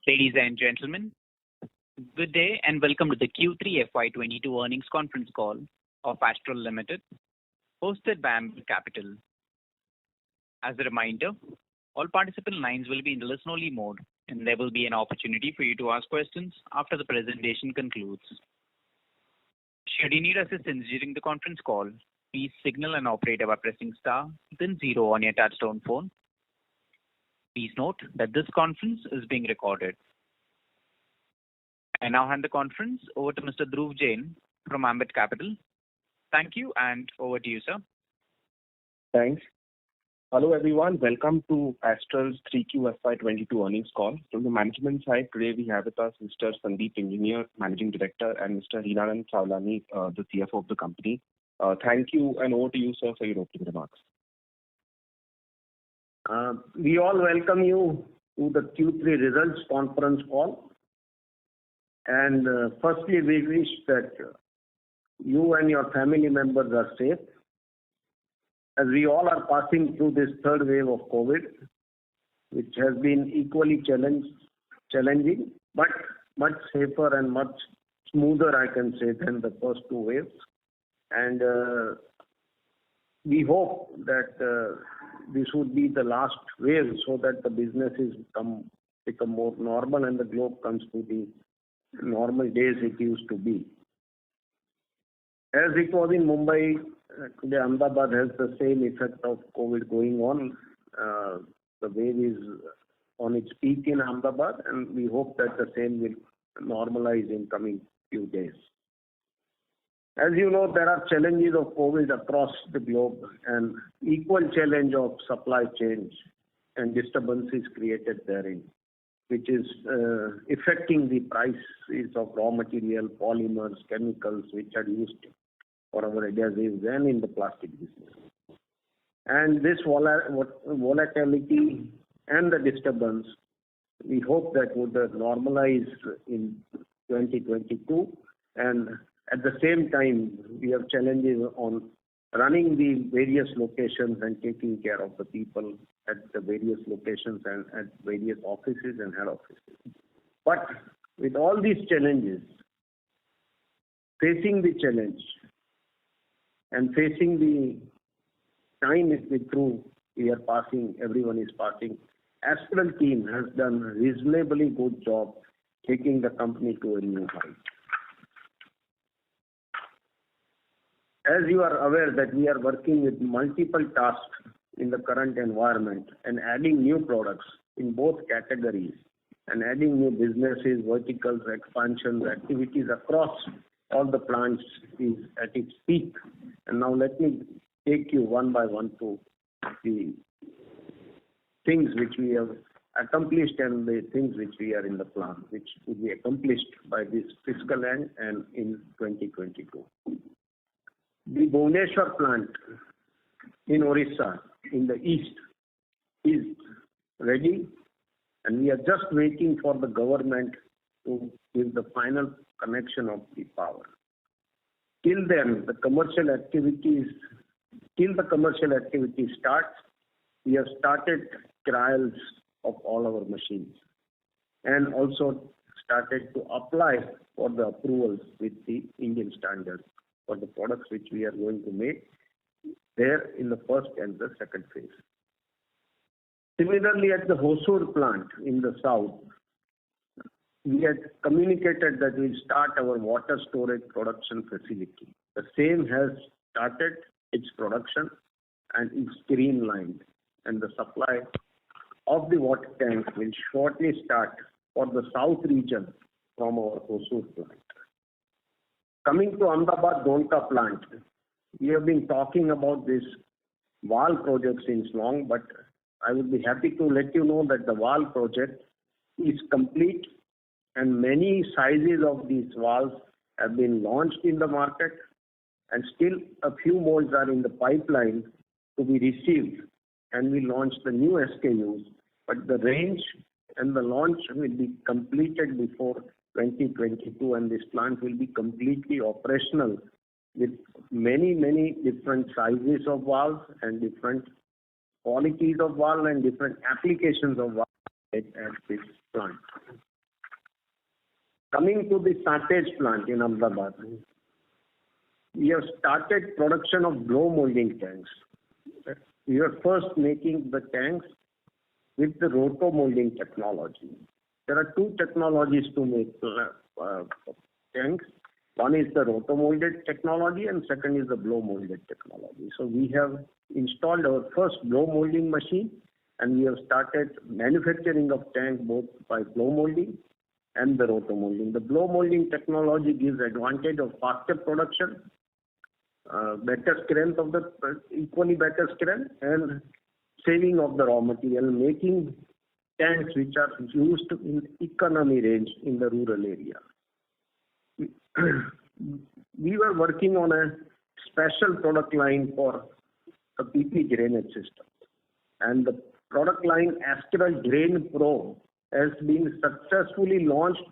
Ladies and gentlemen, good day and welcome to the Q3FY22 earnings conference call of Astral Limited, hosted by Ambit Capital. As a reminder, all participant lines will be in the listen-only mode, and there will be an opportunity for you to ask questions after the presentation concludes. Should you need assistance during the conference call, please signal an operator by pressing star, then 0 on your touchtone phone. Please note that this conference is being recorded. I now hand the conference over to Mr. Dhruv Jain from Ambit Capital. Thank you, and over to you, sir. Thanks. Hello, everyone. Welcome to Astral's 3QFY22 earnings call. From the management side, today we have with us Mr. Sandeep Engineer, Managing Director, and Mr. Hiranand Savlani, the CFO of the company. Thank you, and over to you, sir, for your opening remarks. We all welcome you to the Q3 results conference call. And firstly, we wish that you and your family members are safe, as we all are passing through this third wave of COVID, which has been equally challenging, but much safer and much smoother, I can say, than the first two waves. And we hope that this would be the last wave so that the businesses become more normal and the globe comes to the normal days it used to be. As it was in Mumbai, today Ahmedabad has the same effect of COVID going on. The wave is on its peak in Ahmedabad, and we hope that the same will normalize in coming few days. As you know, there are challenges of COVID across the globe, and equal challenge of supply chains and disturbances created therein, which is affecting the prices of raw material, polymers, chemicals, which are used for our adhesives and in the plastic business. And this volatility and the disturbance, we hope that would normalize in 2022, and at the same time, we have challenges on running the various locations and taking care of the people at the various locations and at various offices and head offices. But with all these challenges, facing the challenge and facing the time through we are passing, everyone is passing, Astral team has done a reasonably good job taking the company to a new height. As you are aware that we are working with multiple tasks in the current environment and adding new products in both categories and adding new businesses, verticals, expansions, activities across all the plants is at its peak. And now let me take you one by one to the things which we have accomplished and the things which we are in the plan, which will be accomplished by this fiscal end and in 2022. The Bhubaneswar plant in Orissa, in the east, is ready, and we are just waiting for the government to give the final connection of the power. Till then, the commercial activities starts, we have started trials of all our machines and also started to apply for the approvals with the Indian standards for the products which we are going to make there in the first and the second phase. Similarly, at the Hosur plant in the south, we had communicated that we'll start our water storage production facility. The same has started its production and is streamlined, and the supply of the water tanks will shortly start for the south region from our Hosur plant. Coming to Ahmedabad Dholka plant, we have been talking about this valve project since long, but I would be happy to let you know that the valve project is complete and many sizes of these valves have been launched in the market, and still a few molds are in the pipeline to be received, and we launch the new SKUs, but the range and the launch will be completed before 2022, and this plant will be completely operational with many different sizes of valves and different qualities of valve and different applications of valve at this plant. Coming to the Santej plant in Ahmedabad, we have started production of blow molding tanks. We are first making the tanks with the roto molding technology. There are two technologies to make tanks. One is the roto molded technology and second is the blow molded technology. So we have installed our first blow molding machine and we have started manufacturing of tanks both by blow molding and the roto molding. The blow molding technology gives advantage of faster production, better strength of the equally better strength and saving of the raw material, making tanks which are used in economy range in the rural area. We were working on a special product line for a PP drainage system, and the product line Astral Drain Pro has been successfully launched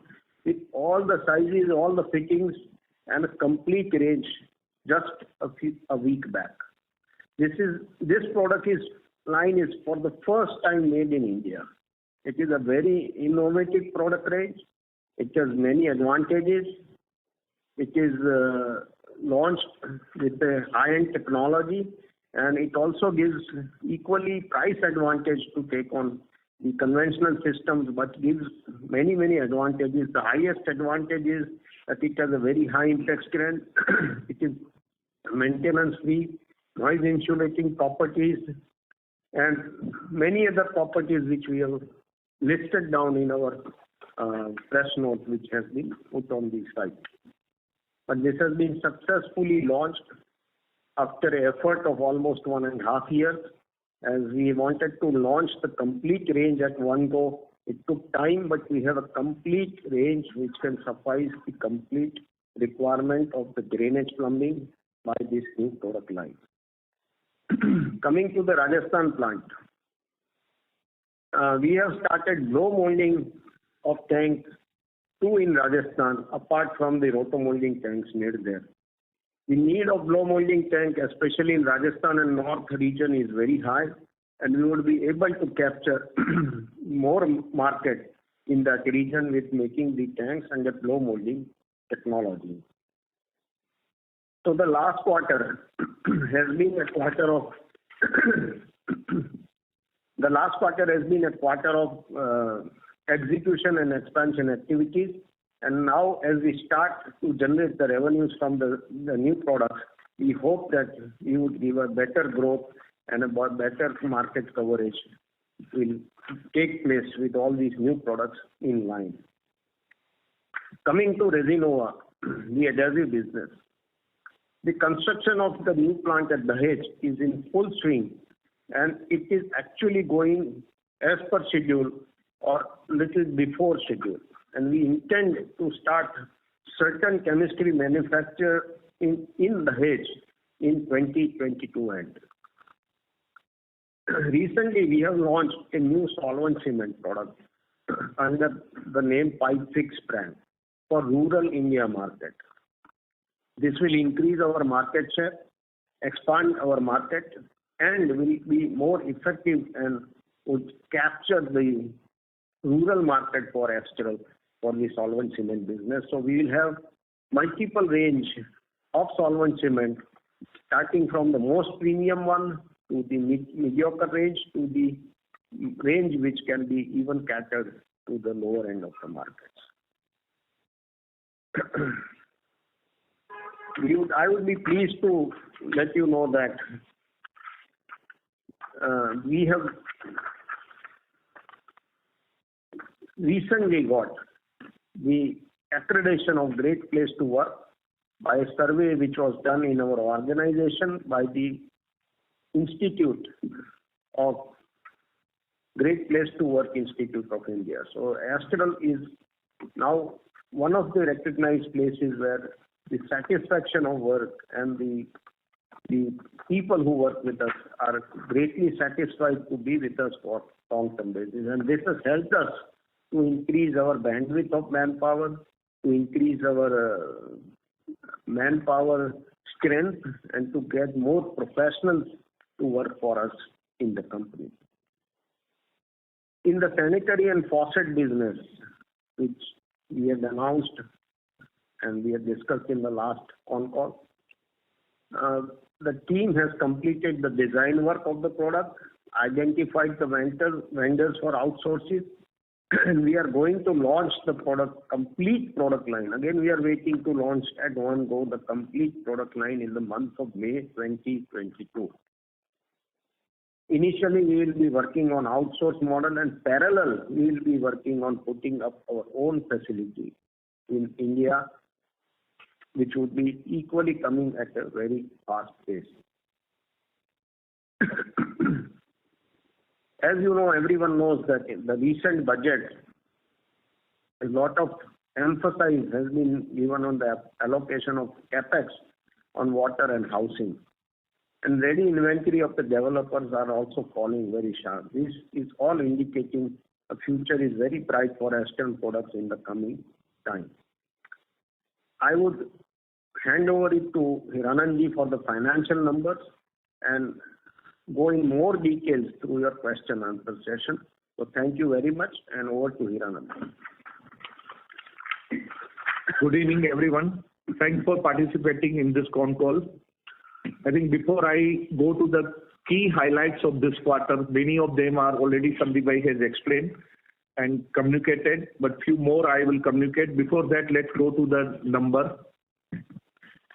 with all the sizes, all the fittings, and a complete range just a week back. This product line is for the first time made in India. It is a very innovative product range. It has many advantages. It is launched with a high-end technology, and it also gives equally price advantage to take on the conventional systems, but gives many advantages. The highest advantage is that it has a very high impact strength. It is maintenance-free, noise insulating properties, and many other properties which we have listed down in our press note, which has been put on the site. But this has been successfully launched after an effort of almost 1.5 years. As we wanted to launch the complete range at one go, it took time, but we have a complete range which can suffice the complete requirement of the drainage plumbing by this new product line. Coming to the Rajasthan plant, we have started blow molding of tanks 2 in Rajasthan apart from the roto molding tanks made there. The need of blow molding tank, especially in Rajasthan and North region, is very high, and we would be able to capture more market in that region with making the tanks under blow molding technology. So the last quarter has been a quarter of execution and expansion activities. And now, as we start to generate the revenues from the new products, we hope that we would give a better growth and a better market coverage will take place with all these new products in line. Coming to Resinova, the adhesive business. The construction of the new plant at Dahej is in full swing, and it is actually going as per schedule or little before schedule. And we intend to start certain chemistry manufacture in Dahej in 2022 end. Recently, we have launched a new solvent cement product under the name Pipe Fix brand for rural India market. This will increase our market share, expand our market, and will be more effective and would capture the rural market for Astral for the solvent cement business. So we will have multiple range of solvent cement, starting from the most premium one to the mediocre range to the range which can be even catered to the lower end of the markets. I would be pleased to let you know that we have recently got the accreditation of Great Place to Work by a survey which was done in our organization by the Institute of Great Place to Work Institute of India. So Astral is now one of the recognized places where the satisfaction of work and the people who work with us are greatly satisfied to be with us for long-term basis. And this has helped us to increase our bandwidth of manpower, to increase our manpower strength, and to get more professionals to work for us in the company. In the sanitary and faucet business, which we had announced and we had discussed in the last Concall. The team has completed the design work of the product, identified the vendors for outsourcing, and we are going to launch the complete product line. Again, we are waiting to launch at one go the complete product line in the month of May 2022. Initially, we will be working on outsource model, and parallel, we will be working on putting up our own facility in India, which would be equally coming at a very fast pace. As you know, everyone knows that in the recent budget, a lot of emphasis has been given on the allocation of capex on water and housing. And ready inventory of the developers are also falling very sharp. This is all indicating a future is very bright for Astral products in the coming time. I would hand over it to Hiranandji for the financial numbers and go in more details through your question and answer session. So thank you very much, and over to Hiranandji. Good evening, everyone. Thanks for participating in this con call. I think before I go to the key highlights of this quarter, many of them are already Sandeep Bhai has explained and communicated, but few more I will communicate. Before that, let's go to the number.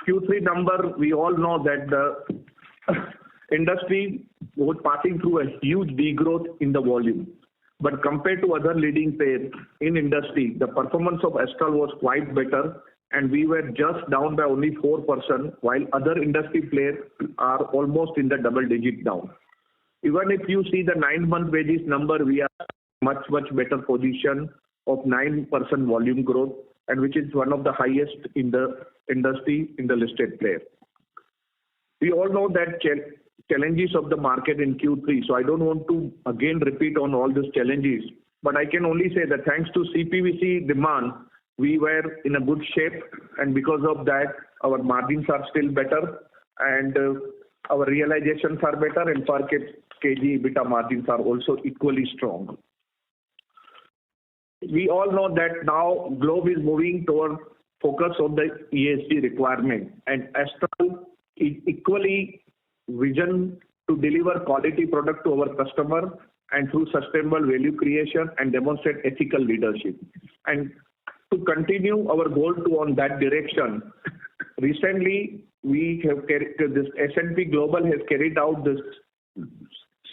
Q3 number, we all know that the industry was passing through a huge degrowth in the volume. But compared to other leading players in industry, the performance of Astral was quite better, and we were just down by only 4%, while other industry players are almost in the double digit down. Even if you see the 9-month wages number, we are much better position of 9% volume growth, and which is one of the highest in the industry in the listed player. We all know that challenges of the market in Q3, so I don't want to again repeat on all these challenges, but I can only say that thanks to CPVC demand, we were in a good shape, and because of that, our margins are still better, and our realizations are better, and per kg EBITDA margins are also equally strong. We all know that now globe is moving toward focus on the ESG requirement, and Astral is equally vision to deliver quality product to our customer and through sustainable value creation and demonstrate ethical leadership. And to continue our goal to on that direction, recently we have this S&P Global has carried out this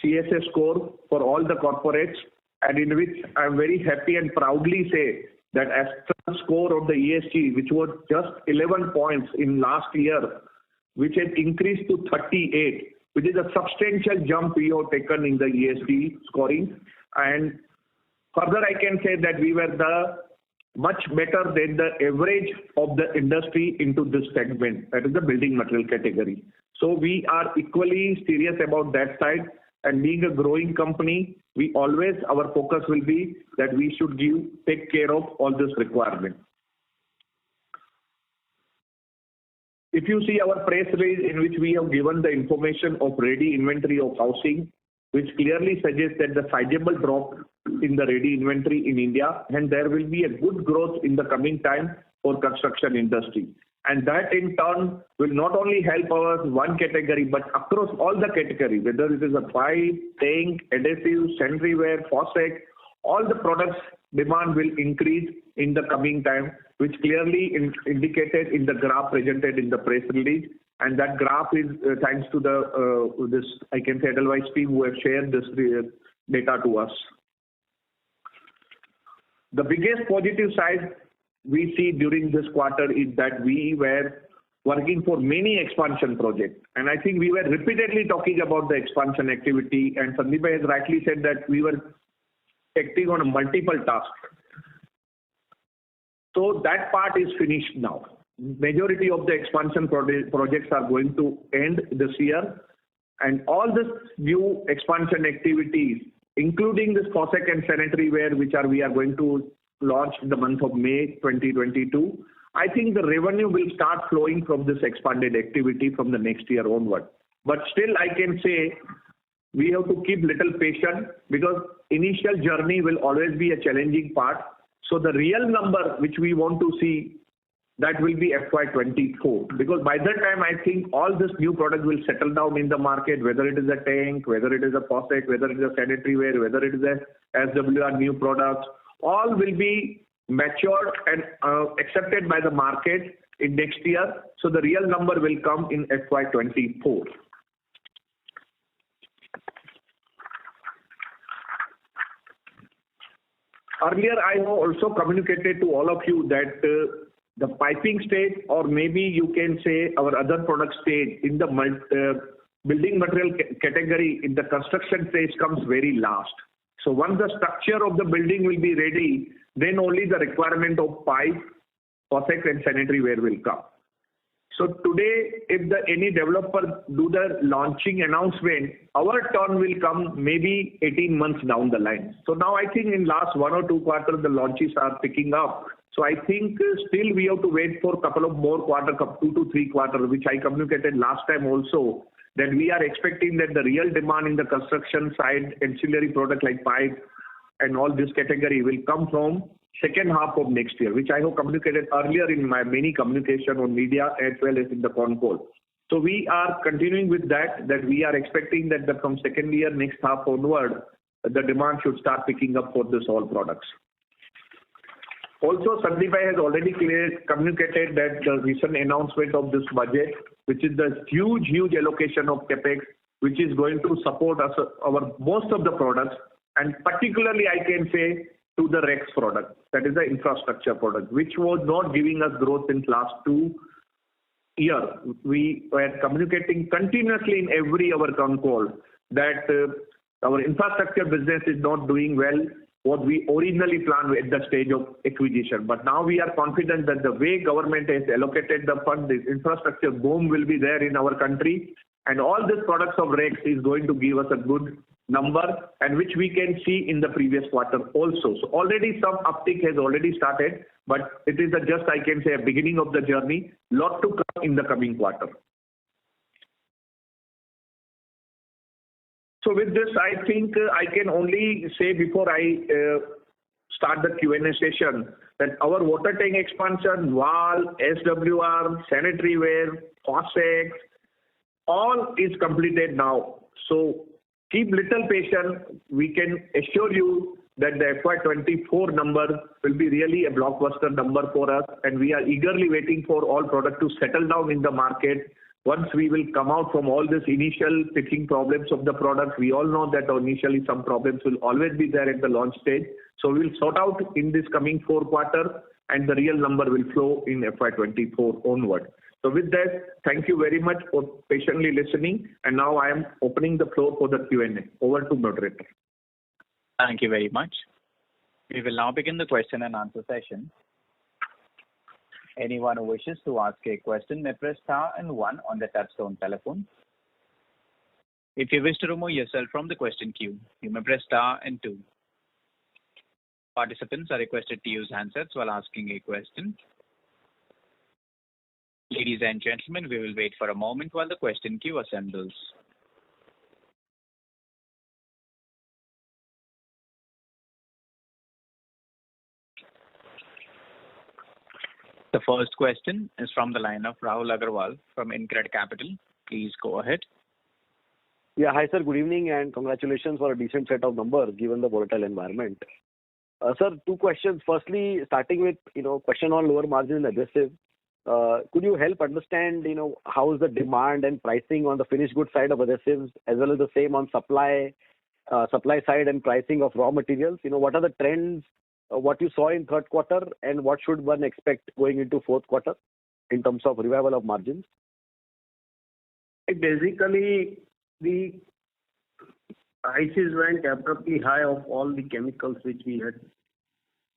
CSS score for all the corporates, and in which I am very happy and proudly say that Astral score of the ESG, which was just 11 points in last year, which has increased to 38, which is a substantial jump we have taken in the ESG scoring. And further, I can say that we were much better than the average of the industry into this segment, that is the building material category. So we are equally serious about that side, and being a growing company, we always, our focus will be that we should take care of all this requirement. If you see our press release in which we have given the information of ready inventory of housing, which clearly suggests that the sizable drop in the ready inventory in India, and there will be a good growth in the coming time for construction industry. And that in turn will not only help our one category, but across all the category, whether it is a pipe, tank, adhesive, sanitary ware, faucet, all the products demand will increase in the coming time, which clearly indicated in the graph presented in the press release. And that graph is thanks to the this I can say Edelweiss team who have shared this data to us. The biggest positive side we see during this quarter is that we were working for many expansion projects, and I think we were repeatedly talking about the expansion activity. And Sandeep has rightly said that we were acting on a multiple task. So that part is finished now. Majority of the expansion projects are going to end this year, and all this new expansion activities, including this faucet and sanitary ware, which we are going to launch in the month of May 2022, I think the revenue will start flowing from this expanded activity from the next year onward. But still, I can say we have to keep little patient, because initial journey will always be a challenging part. So the real number which we want to see, that will be FY24, because by that time I think all this new product will settle down in the market, whether it is a tank, whether it is a faucet, whether it is a sanitary ware, whether it is a SWR new products, all will be matured and accepted by the market in next year. So the real number will come in FY24. Earlier, I have also communicated to all of you that the piping stage, or maybe you can say our other product stage in the building material category in the construction stage comes very last. So once the structure of the building will be ready, then only the requirement of pipe, faucet and sanitary ware will come. So today, if any developer do the launching announcement, our turn will come maybe 18 months down the line. So now I think in last 1 or 2 quarters, the launches are picking up. So I think still we have to wait for a couple of more quarters, 2 to 3 quarters, which I communicated last time also, that we are expecting that the real demand in the construction side, ancillary product like pipe and all this category will come from second half of next year, which I have communicated earlier in my many communication on media as well as in the Concall. So we are continuing with that we are expecting that from second year, next half onward, the demand should start picking up for this all products. Also, Sandeep has already communicated that the recent announcement of this budget, which is the huge allocation of capex, which is going to support us, our most of the products, and particularly I can say to the REX product, that is the infrastructure product, which was not giving us growth in last 2 years. We were communicating continuously in every our Concall that our infrastructure business is not doing well what we originally planned at the stage of acquisition. But now we are confident that the way government has allocated the fund, the infrastructure boom will be there in our country, and all these products of REX is going to give us a good number, and which we can see in the previous quarter also. So already some uptick has already started, but it is just, I can say, a beginning of the journey. Lot to come in the coming quarter. So with this, I think I can only say before I start the Q&A session that our water tank expansion, valve, SWR, sanitary ware, faucets, all is completed now. So keep little patient. We can assure you that the FY24 number will be really a blockbuster number for us, and we are eagerly waiting for all product to settle down in the market. Once we will come out from all this initial fixing problems of the products, we all know that initially some problems will always be there at the launch stage. So we will sort out in this coming 4 quarters, and the real number will flow in FY24 onward. So with that, thank you very much for patiently listening. And now I am opening the floor for the Q&A. Over to moderator. Thank you very much. We will now begin the question and answer session. Anyone who wishes to ask a question may press star and 1 on the touchtone telephone. If you wish to remove yourself from the question queue, you may press star and 2. Participants are requested to use handsets while asking a question. Ladies and gentlemen, we will wait for a moment while the question queue assembles. The first question is from the line of Rahul Agarwal from InCred Capital. Please go ahead. Yeah, hi sir, good evening and congratulations for a decent set of numbers given the volatile environment. Sir, 2 questions. Firstly, starting with, question on lower margin adhesive. Could you help understand, how is the demand and pricing on the finished goods side of adhesives as well as the same on supply side and pricing of raw materials? What are the trends, what you saw in third quarter and what should one expect going into fourth quarter in terms of revival of margins? Basically, the prices went abruptly high of all the chemicals which we had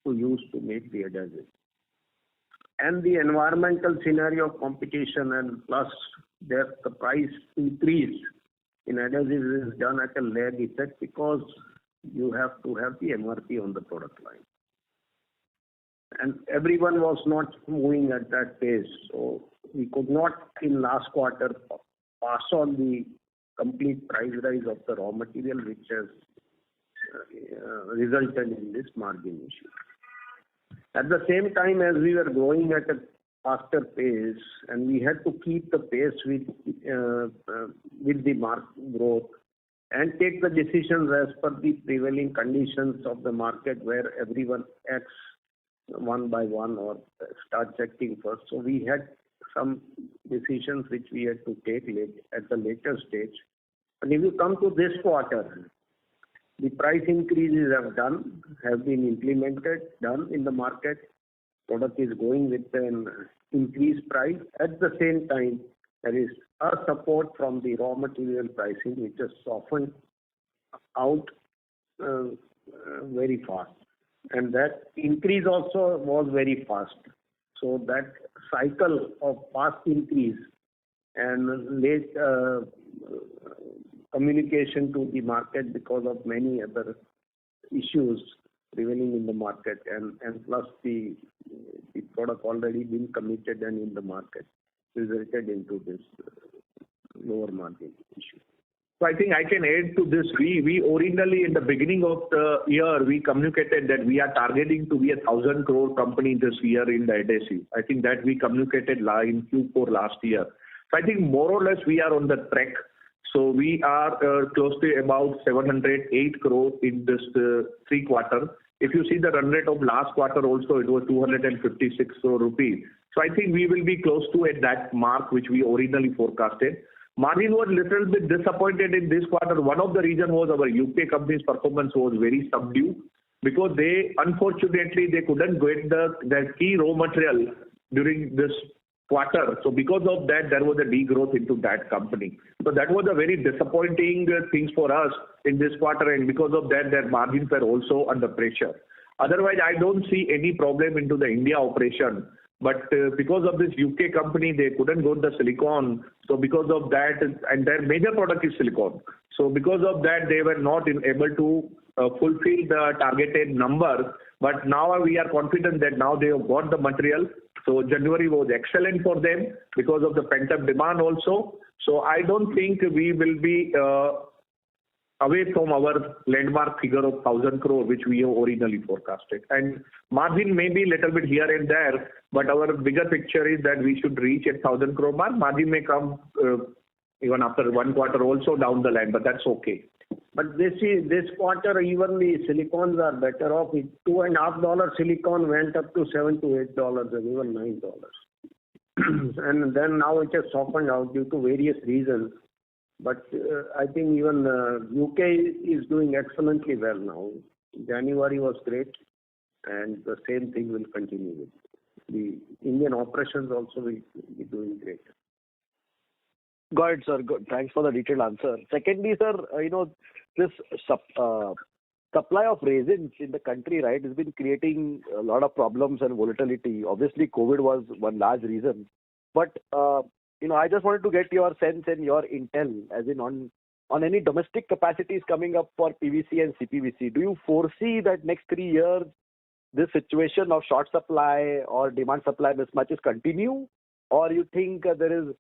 to use to make the adhesive. And the environmental scenario of competition and plus the price increase in adhesives is done at a lag effect because you have to have the MRP on the product line. And everyone was not moving at that pace. So we could not in last quarter pass on the complete price rise of the raw material which has resulted in this margin issue. At the same time, as we were growing at a faster pace, and we had to keep the pace with the market growth and take the decisions as per the prevailing conditions of the market, where everyone acts one by one or starts acting first. So we had some decisions which we had to take at the later stage. And if you come to this quarter, the price increases have been implemented, done in the market. Product is going with an increased price. At the same time, there is a support from the raw material pricing, which has softened out very fast. And that increase also was very fast. So that cycle of fast increase and late communication to the market because of many other issues prevailing in the market, and plus the product already been committed and in the market, resulted into this lower margin issue. So I think I can add to this. We originally, in the beginning of the year, we communicated that we are targeting to be a 1,000 crore company this year in the adhesive. I think that we communicated in Q4 last year. So I think more or less we are on the track. So we are close to about 708 crore in this 3 quarter. If you see the run rate of last quarter also, it was 256 crore rupees. So I think we will be close to at that mark which we originally forecasted. Margin was little bit disappointed in this quarter. One of the reasons was our UK company's performance was very subdued because unfortunately they couldn't get the key raw material during this quarter. So because of that, there was a degrowth into that company. So that was a very disappointing thing for us in this quarter, and because of that, their margins were also under pressure. Otherwise, I don't see any problem into the India operation. But because of this UK company, they couldn't go the silicon. So because of that, and their major product is silicon. So because of that, they were not able to fulfill the targeted number. But now we are confident that now they have got the material. So January was excellent for them because of the pent-up demand also. So I don't think we will be away from our landmark figure of 1,000 crore, which we have originally forecasted. And margin may be a little bit here and there, but our bigger picture is that we should reach a 1,000 crore mark. Margin may come even after 1 quarter also down the line, but that's okay. But this quarter, even the silicons are better off. $2.50 silicon went up to $7 to $8 and even $9. And then now it has softened out due to various reasons. But I think even UK is doing excellently well now. January was great, and the same thing will continue. The Indian operations also will be doing great. Got it, sir. Good. Thanks for the detailed answer. Secondly, sir, this supply of resins in the country, right, has been creating a lot of problems and volatility. Obviously, COVID was one large reason. But I just wanted to get your sense and your intel, as in on any domestic capacities coming up for PVC and CPVC. Do you foresee that next 3 years this situation of short supply or demand supply mismatches continue, or you think there is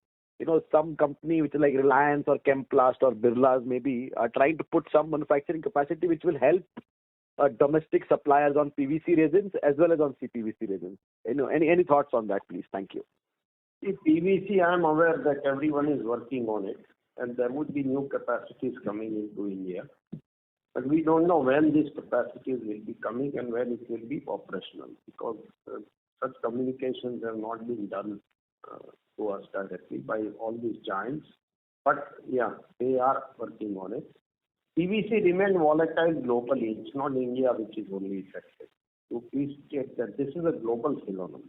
some company which is like Reliance or Chemplast or Birla's maybe are trying to put some manufacturing capacity which will help domestic suppliers on PVC resins as well as on CPVC resins? Any thoughts on that, please? Thank you. See, PVC, I am aware that everyone is working on it, and there would be new capacities coming into India. But we don't know when these capacities will be coming and when it will be operational, because such communications have not been done to us directly by all these giants. But yeah, they are working on it. PVC remains volatile globally. It's not India which is only affected. So please check that this is a global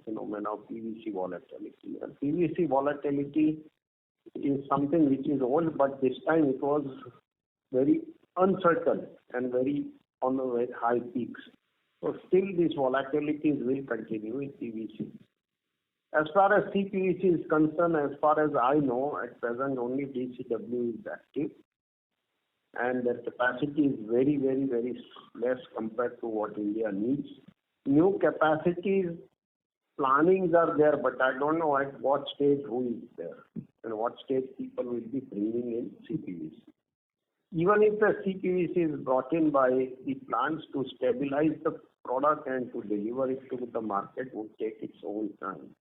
phenomenon of PVC volatility. And PVC volatility is something which is old, but this time it was very uncertain and very on the very high peaks. So still these volatilities will continue in PVC. As far as CPVC is concerned, as far as I know, at present only DCW is active. And their capacity is very, very, very less compared to what India needs. New capacities, plannings are there, but I don't know at what stage who is there and what stage people will be bringing in CPVC. Even if the CPVC is brought in by the plants to stabilize the product and to deliver it to the market would take its own time.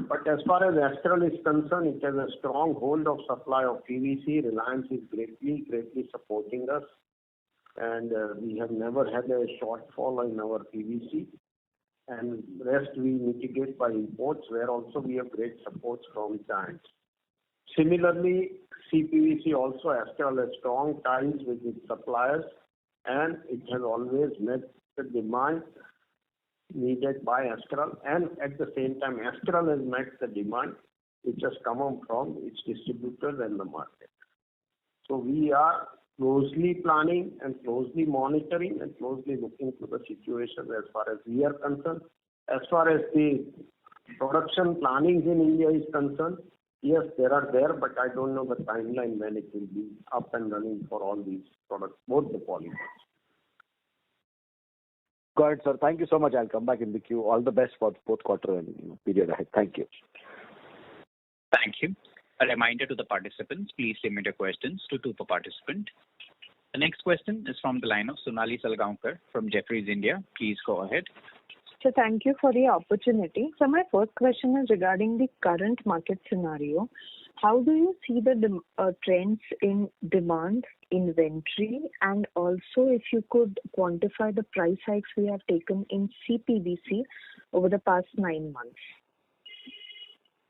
But as far as Astral is concerned, it has a strong hold of supply of PVC. Reliance is greatly supporting us, and we have never had a shortfall in our PVC. And rest we mitigate by imports, where also we have great support from giants. Similarly, CPVC also, Astral has strong ties with its suppliers, and it has always met the demand needed by Astral, and at the same time Astral has met the demand which has come from its distributors and the market. So we are closely planning and closely monitoring and closely looking to the situation as far as we are concerned. As far as the production plannings in India is concerned, yes, there are there, but I don't know the timeline when it will be up and running for all these products, both the polymers. Got it, sir. Thank you so much. I'll come back in the queue. All the best for the fourth quarter and period ahead. Thank you. Thank you. A reminder to the participants, please limit your questions to 2 per participant. The next question is from the line of Sonali Salgaonkar from Jefferies India. Please go ahead. So thank you for the opportunity. So my first question is regarding the current market scenario. How do you see the trends in demand, inventory, and also if you could quantify the price hikes we have taken in CPVC over the past 9 months?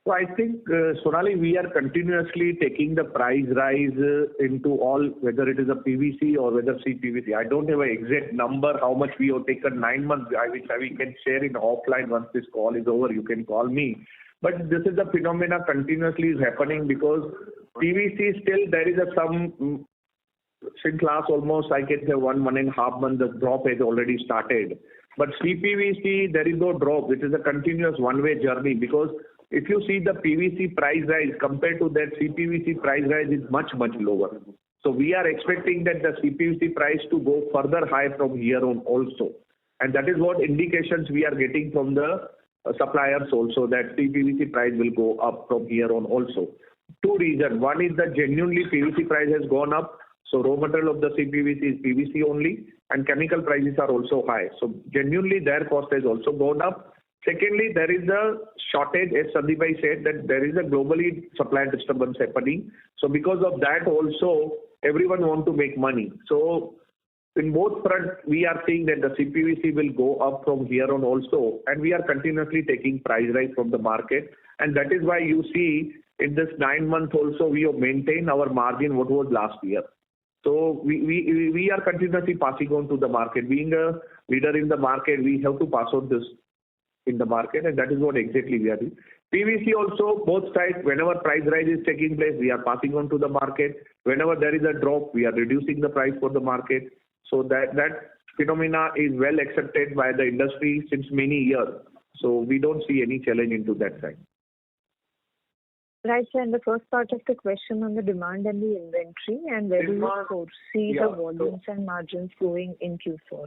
So I think, Sonali, we are continuously taking the price rise into all, whether it is a PVC or whether CPVC. I don't have an exact number how much we have taken 9 months, which we can share in offline once this call is over. You can call me. But this is a phenomena continuously is happening because PVC still there is some since last almost I can say 1.5 months the drop has already started. But CPVC there is no drop. It is a continuous one-way journey because if you see the PVC price rise compared to that CPVC price rise is much lower. So we are expecting that the CPVC price to go further high from here on also. And that is what indications we are getting from the suppliers also, that CPVC price will go up from here on also. 2 reasons. One is that genuinely PVC price has gone up. So raw material of the CPVC is PVC only, and chemical prices are also high. So genuinely their cost has also gone up. Secondly, there is a shortage, as Sandeep bhai said, that there is a globally supply disturbance happening. So because of that also, everyone want to make money. So in both fronts, we are seeing that the CPVC will go up from here on also, and we are continuously taking price rise from the market. And that is why you see in this 9 months also, we have maintained our margin what was last year. So we are continuously passing on to the market. Being a leader in the market, we have to pass on this in the market, and that is what exactly we are doing. PVC also, both sides, whenever price rise is taking place, we are passing on to the market. Whenever there is a drop, we are reducing the price for the market. So that phenomena is well accepted by the industry since many years. So we don't see any challenge into that side. Right, sir. And the first part of the question on the demand and the inventory, and where do you foresee the volumes and margins going in Q4?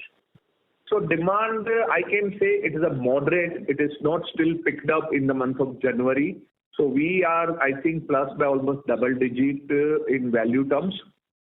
So demand, I can say it is a moderate. It is not still picked up in the month of January. So we are, I think, plus by almost double digit in value terms,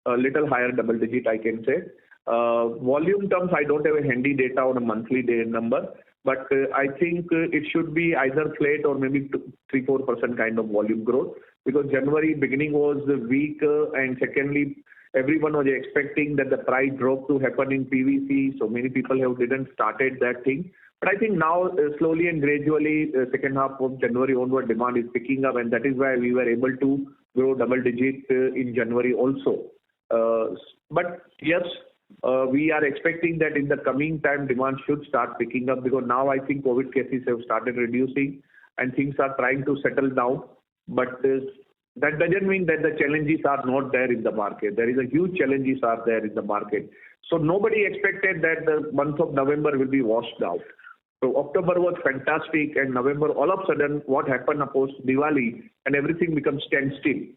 a little higher double digit, I can say. Volume terms, I don't have a handy data on a monthly day number, but I think it should be either flat or maybe 3-4% kind of volume growth, because January beginning was weak, and secondly, everyone was expecting that the price drop to happen in PVC, so many people didn't started that thing. But I think now slowly and gradually, second half of January onward, demand is picking up, and that is why we were able to grow double digit in January also. But yes, we are expecting that in the coming time demand should start picking up, because now I think COVID cases have started reducing and things are trying to settle down. But that doesn't mean that the challenges are not there in the market. There is a huge challenges are there in the market. So nobody expected that the month of November will be washed out. So October was fantastic, and November all of a sudden what happened post Diwali and everything becomes standstill.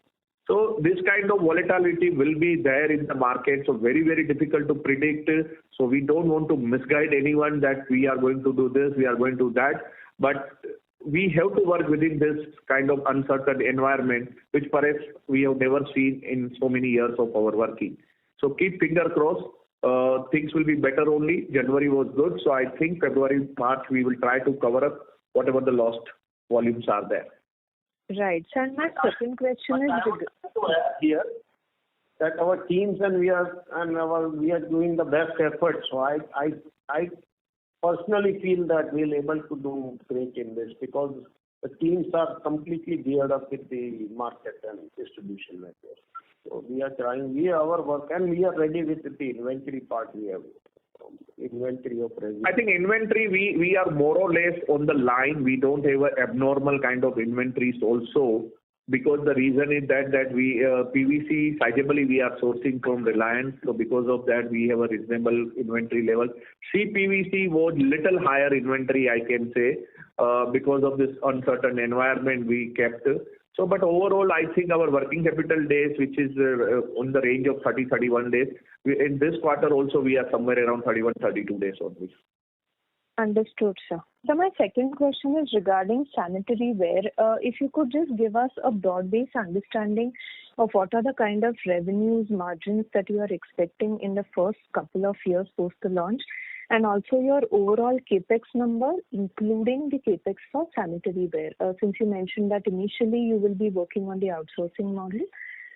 So this kind of volatility will be there in the market. So very difficult to predict. So we don't want to misguide anyone that we are going to do this, we are going to do that. But we have to work within this kind of uncertain environment, which perhaps we have never seen in so many years of our working. So keep finger crossed. things will be better only. January was good, so I think February, March we will try to cover up whatever the lost volumes are there. Right. So, and my second question is here that our teams and we are doing the best effort. So I personally feel that we'll able to do great in this because the teams are completely geared up with the market and distribution network. So we are trying, our work, and we are ready with the inventory part. We have inventory of revenue. I think inventory, we are more or less on the line. We don't have an abnormal kind of inventories also, because the reason is that we PVC sizably we are sourcing from Reliance, so because of that we have a reasonable inventory level. CPVC was little higher inventory, I can say, because of this uncertain environment we kept. So, but overall, I think our working capital days, which is on the range of 30-31 days, in this quarter also we are somewhere around 31-32 days only. Understood, sir. So my second question is regarding sanitary ware. If you could just give us a broad-based understanding of what are the kind of revenues, margins that you are expecting in the first couple of years post the launch, and also your overall capex number, including the capex for sanitary ware. Since you mentioned that initially you will be working on the outsourcing model,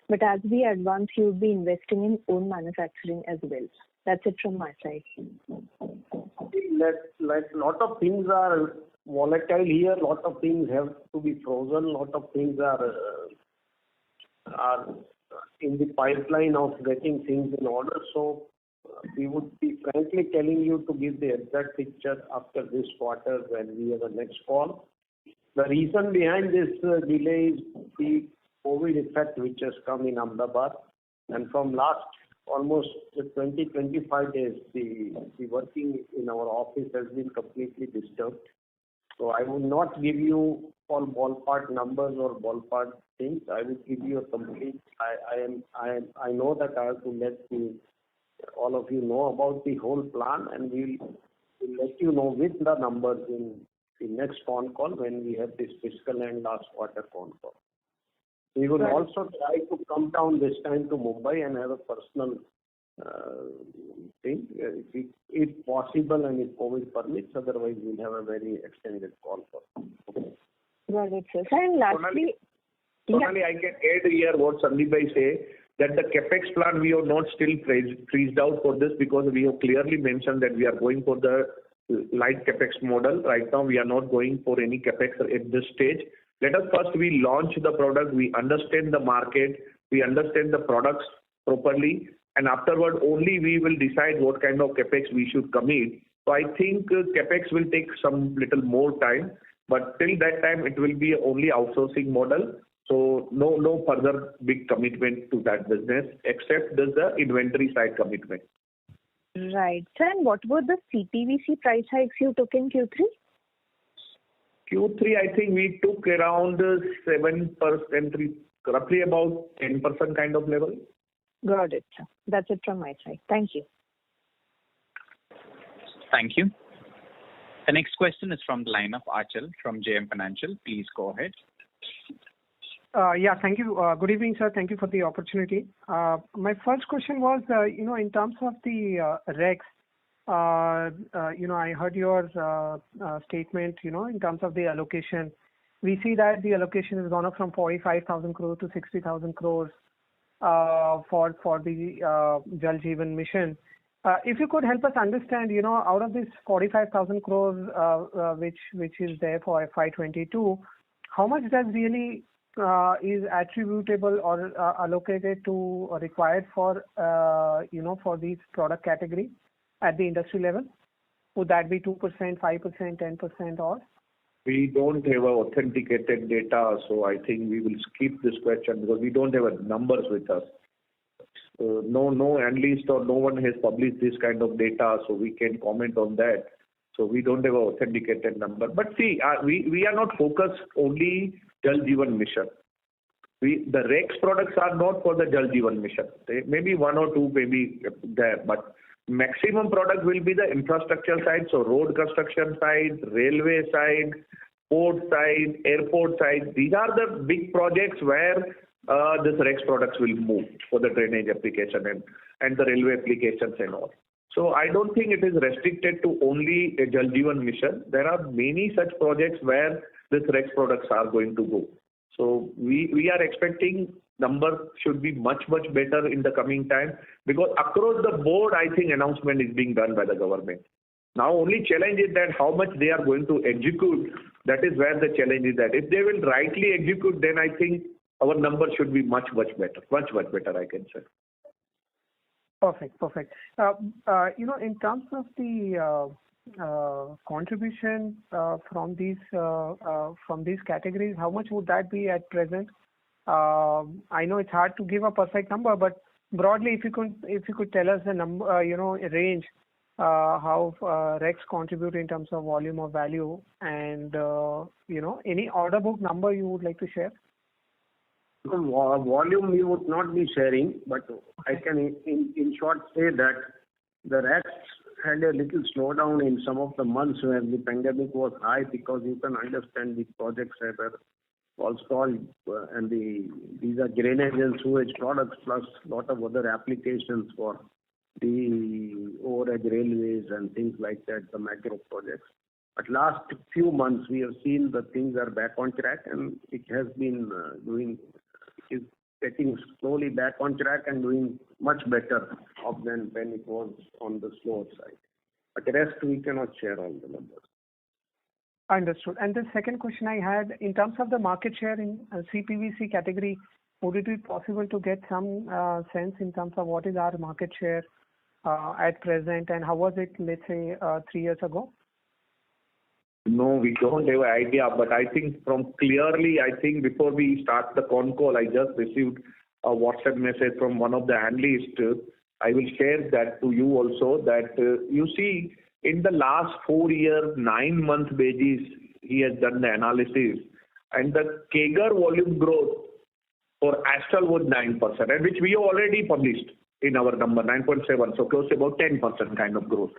but as we advance, you will be investing in own manufacturing as well. That's it from my side. Like lot of things are volatile here. Lot of things have to be frozen. Lot of things are in the pipeline of getting things in order. So we would be frankly telling you to give the exact picture after this quarter when we have a next call. The reason behind this delay is the COVID effect which has come in Ahmedabad, and from last almost 20-25 days, the working in our office has been completely disturbed. So I will not give you all ballpark numbers or ballpark things. I will give you a complete. I know that I have to let all of you know about the whole plan, and we'll let you know with the numbers in the next phone call when we have this fiscal and last quarter phone call. We will also try to come down this time to Mumbai and have a personal thing, if possible and if COVID permits. Otherwise, we'll have a very extended call for. Got it, sir. And lastly, Sonali, I can add here what Sandeep bhai say, that the capex plan we have not still freezed out for this, because we have clearly mentioned that we are going for the light capex model. Right now, we are not going for any capex at this stage. Let us first we launch the product, we understand the market, we understand the products properly, and afterward only we will decide what kind of capex we should commit. So I think capex will take some little more time, but till that time it will be only outsourcing model. So no further big commitment to that business except the inventory side commitment. Right. Sir, and what were the CPVC price hikes you took in Q3? Q3, I think we took around 7%, roughly about 10% kind of level. Got it, sir. That's it from my side. Thank you. Thank you. The next question is from the line of Achal from JM Financial. Please go ahead. Yeah, thank you. Good evening, sir. Thank you for the opportunity. My first question was, in terms of the Rex, I heard your statement, in terms of the allocation. We see that the allocation has gone up from 45,000 crores to 60,000 crores for the Jal Jeevan mission. If you could help us understand, out of this 45,000 crores which is there for FY22, how much does really is attributable or allocated to or required for for these product category at the industry level? Would that be 2%, 5%, 10%, or? We don't have authenticated data, so I think we will skip this question because we don't have numbers with us. No analyst or no one has published this kind of data, so we can comment on that. So we don't have an authenticated number. But see, we are not focused only Jal Jeevan mission. The Rex products are not for the Jal Jeevan mission. Maybe one or two may be there, but maximum product will be the infrastructure side, so road construction side, railway side, port side, airport side. These are the big projects where this Rex products will move for the drainage application. and the railway applications and all. So I don't think it is restricted to only a Jal Jeevan mission. There are many such projects where this REX products are going to go. So we are expecting number should be much better in the coming time, because across the board I think announcement is being done by the government. Now only challenge is that how much they are going to execute. That is where the challenge is at. If they will rightly execute, then I think our number should be much better. Much better, I can say. Perfect. In terms of the contribution from these categories, how much would that be at present? I know it's hard to give a perfect number, but broadly, if you could tell us the number, a range, how REX contribute in terms of volume or value, and any order book number you would like to share? Volume we would not be sharing, but I can in short say that the REX had a little slowdown in some of the months where the pandemic was high, because you can understand the projects that were all stalled, and these are drainage and sewage products plus lot of other applications for the overhead railways and things like that, the macro projects. But last few months we have seen that things are back on track, and it has been it is getting slowly back on track and doing much better than when it was on the slower side. But the rest we cannot share all the numbers. Understood. And the second question I had, in terms of the market share in CPVC category, would it be possible to get some sense in terms of what is our market share at present, and how was it, let's say, 3 years ago? No, we don't have an idea, but I think before we start the Concall, I just received a WhatsApp message from one of the analysts. I will share that to you also, that you see in the last 4 years, 9-month basis, he has done the analysis, and the CAGR volume growth for Astral was 9%, and which we already published in our number, 9.7, so close to about 10% kind of growth.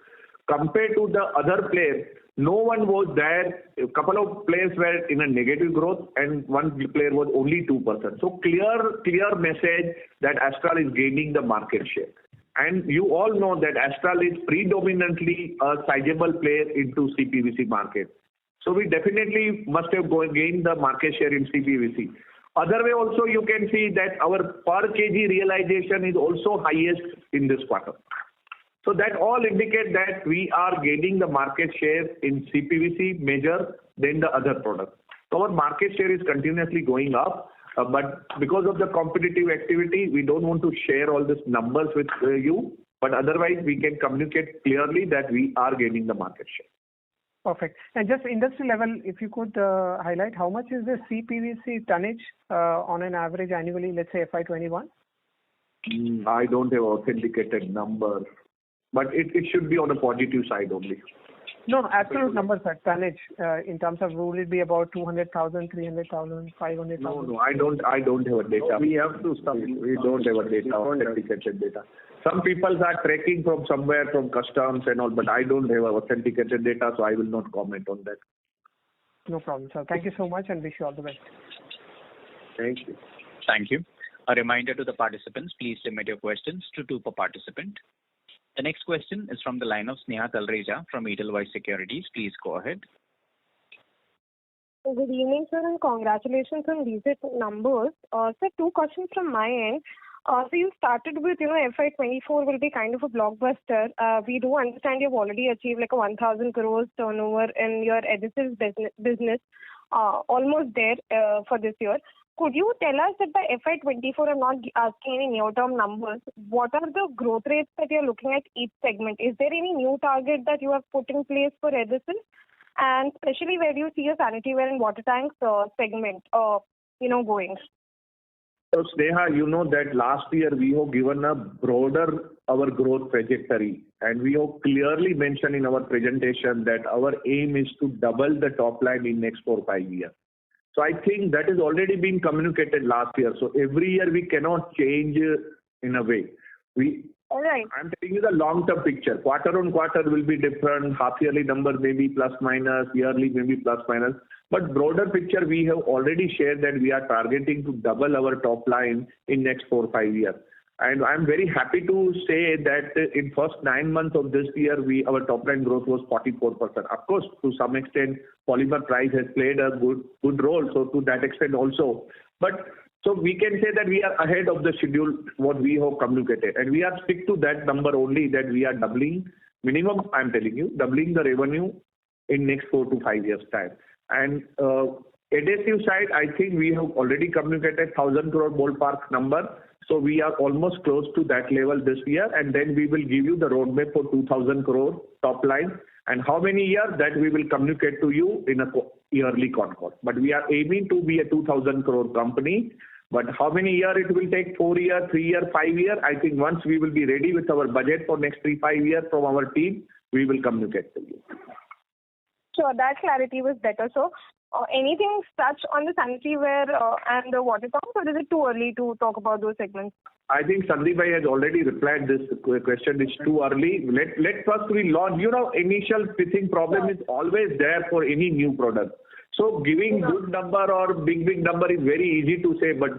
Compared to the other players, no one was there. A couple of players were in a negative growth, and one player was only 2%. So clear message that Astral is gaining the market share. And you all know that Astral is predominantly a sizable player into CPVC market. So we definitely must have gained the market share in CPVC. Other way also you can see that our per kg realization is also highest in this quarter. So that all indicate that we are gaining the market share in CPVC major than the other products. So our market share is continuously going up, but because of the competitive activity, we don't want to share all these numbers with you. But otherwise, we can communicate clearly that we are gaining the market share. Perfect. And just industry level, if you could highlight how much is the CPVC tonnage on an average annually, let's say FY21? I don't have authenticated number, but it should be on a positive side only. No, absolute numbers, sir. Tonnage in terms of, will it be about 200,000, 300,000, 500,000? No, I don't have a data. We have to stop. We don't have a data, authenticated data. Some people are tracking from somewhere, from customs and all, but I don't have authenticated data, so I will not comment on that. No problem, sir. Thank you so much, and wish you all the best. Thank you. Thank you. A reminder to the participants, please limit your questions to 2 per participant. The next question is from the line of Sneha Talreja from Edelweiss Securities. Please go ahead. Good evening, sir, and congratulations on these numbers. Sir, 2 questions from my end. So you started with, FY24 will be kind of a blockbuster. We do understand you've already achieved like a 1,000 crores turnover in your adhesives business, almost there for this year. Could you tell us that by FY24, I'm not asking any near-term numbers, what are the growth rates that you're looking at each segment? Is there any new target that you have put in place for adhesives? And especially where do you see a sanitary ware and water tanks segment, going? So Sneha, you know that last year we have given a broader our growth trajectory, and we have clearly mentioned in our presentation that our aim is to double the top line in next 4 or 5 years. So I think that is already been communicated last year. So every year we cannot change in a way. All right. I'm telling you the long-term picture. Quarter on quarter will be different. Half-yearly number may be plus minus, yearly may be plus minus. But broader picture, we have already shared that we are targeting to double our top line in next 4 or 5 years. And I'm very happy to say that in first 9 months of this year, our top line growth was 44%. Of course, to some extent, polymer price has played a good role. So to that extent also. But so we can say that we are ahead of the schedule, what we have communicated. And we are stick to that number only, that we are doubling, minimum, I'm telling you, doubling the revenue in next 4 to 5 years' time. And adhesive side, I think we have already communicated 1,000 crore ballpark number. So we are almost close to that level this year. And then we will give you the roadmap for 2,000 crore top line. And how many years, that we will communicate to you in a yearly con call. But we are aiming to be a 2,000 crore company. But how many years it will take, 4 years, 3 years, 5 years, I think once we will be ready with our budget for next 3-5 years from our team, we will communicate to you. Sure, that clarity was better. So, anything touch on the sanitary ware and the water pumps, or is it too early to talk about those segments? I think Sandeep Bhai has already replied this question. It's too early. Let first we launch. Initial teething problem is always there for any new product. So giving good number or big number is very easy to say, but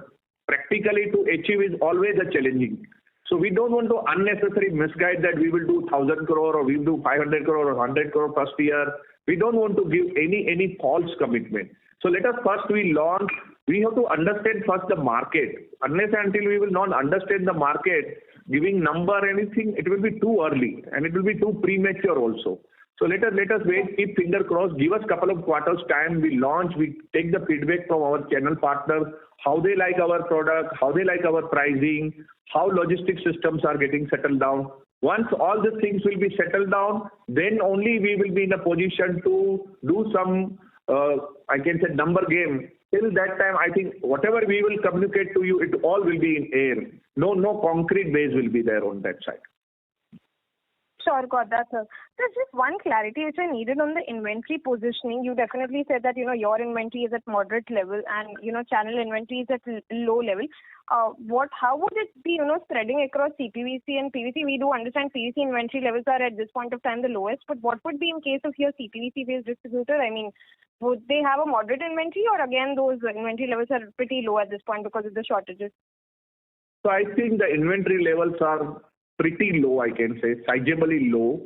practically to achieve is always a challenging. So we don't want to unnecessarily misguide that we will do 1,000 crore or we will do 500 crore or 100 crore first year. We don't want to give any false commitment. So let us first we launch. We have to understand first the market. Unless and until we will not understand the market, giving number anything, it will be too early and it will be too premature also. So let us wait, keep finger crossed, give us couple of quarters time, we launch, we take the feedback from our channel partners, how they like our product, how they like our pricing, how logistic systems are getting settled down. Once all these things will be settled down, then only we will be in a position to do some, I can say, number game. Till that time, I think whatever we will communicate to you, it all will be in air. No concrete base will be there on that side. Sure, got that, sir. There's just one clarity which I needed on the inventory positioning. You definitely said that, your inventory is at moderate level and, channel inventory is at low level. How would it be, spreading across CPVC and PVC? We do understand PVC inventory levels are at this point of time the lowest, but what would be in case of your CPVC-based distributor? I mean, would they have a moderate inventory, or again, those inventory levels are pretty low at this point because of the shortages? So I think the inventory levels are pretty low, I can say, sizably low,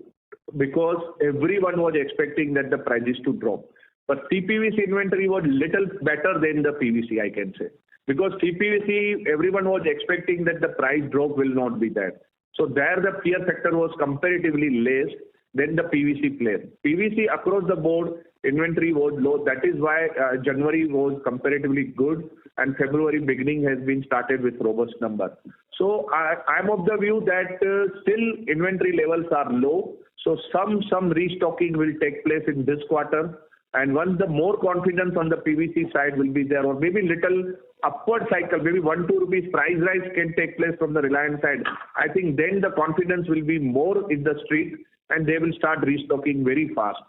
because everyone was expecting that the prices to drop. But CPVC inventory was little better than the PVC, I can say. Because CPVC, everyone was expecting that the price drop will not be there. So there the fear factor was comparatively less than the PVC player. PVC across the board, inventory was low. That is why January was comparatively good and February beginning has been started with robust number. So I'm of the view that still inventory levels are low. So some restocking will take place in this quarter. And once the more confidence on the PVC side will be there, or maybe little upward cycle, maybe 1-2 rupees price rise can take place from the Reliance side, I think then the confidence will be more in the street and they will start restocking very fast.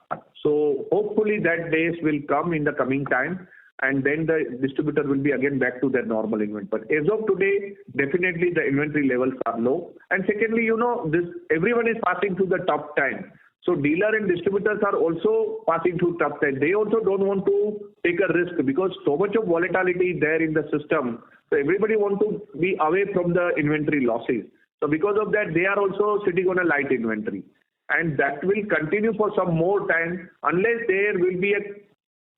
So hopefully that days will come in the coming time, and then the distributor will be again back to their normal inventory. But as of today, definitely the inventory levels are low. And secondly, everyone is passing through the tough time. So dealer and distributors are also passing through tough time. They also don't want to take a risk because so much of volatility there in the system. So everybody wants to be away from the inventory losses. So because of that, they are also sitting on a light inventory. And that will continue for some more time unless there will be a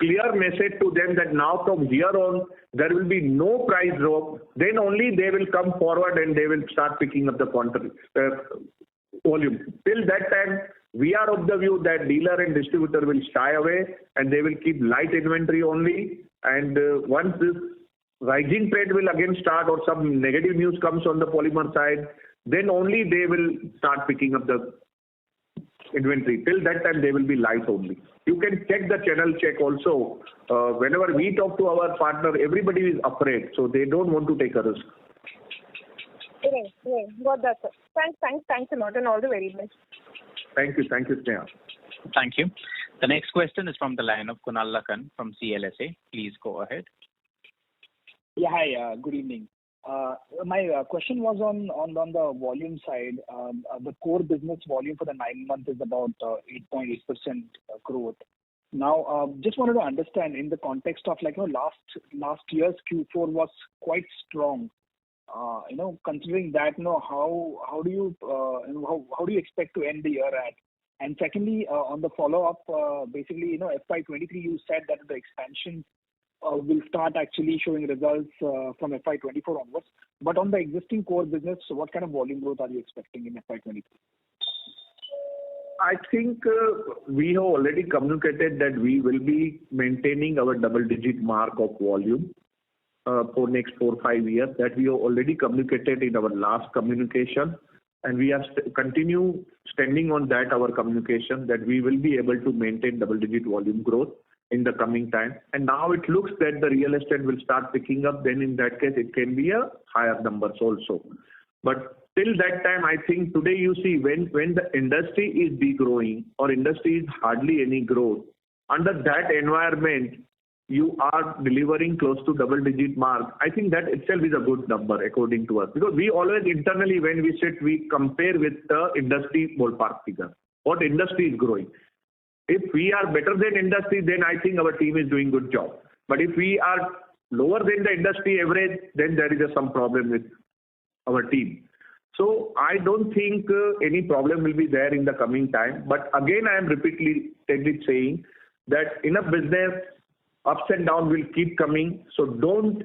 clear message to them that now from here on there will be no price drop. Then only they will come forward and they will start picking up the quantity volume. Till that time, we are of the view that dealer and distributor will shy away and they will keep light inventory only. And once this rising trend will again start or some negative news comes on the polymer side, then only they will start picking up the inventory. Till that time, they will be light only. You can check the channel check also. Whenever we talk to our partner, everybody is afraid, so they don't want to take a risk. Right. Got that, sir. Thanks a lot, and all the very best. Thank you, Sneha. Thank you. The next question is from the line of Kunal Lakhan from CLSA. Please go ahead. Yeah, hi. Good evening. My question was on the volume side. The core business volume for the 9 months is about 8.8% growth. Now, just wanted to understand in the context of last year's Q4 was quite strong. considering that, how do you how do you expect to end the year at? And secondly, on the follow-up, basically, FY23, you said that the expansion will start actually showing results from FY24 onwards. But on the existing core business, what kind of volume growth are you expecting in FY23? I think we have already communicated that we will be maintaining our double-digit mark of volume for next 4-5 years. That we have already communicated in our last communication, and we are continue standing on that, our communication, that we will be able to maintain double-digit volume growth in the coming time. And now it looks that the real estate will start picking up, then in that case it can be a higher numbers also. But till that time, I think today you see when the industry is degrowing or industry is hardly any growth, under that environment, you are delivering close to double-digit mark. I think that itself is a good number according to us. Because we always internally, when we sit, we compare with the industry ballpark figure. What industry is growing. If we are better than industry, then I think our team is doing good job. But if we are lower than the industry average, then there is some problem with our team. So I don't think any problem will be there in the coming time. But again, I am repeatedly saying that in a business, ups and downs will keep coming. So don't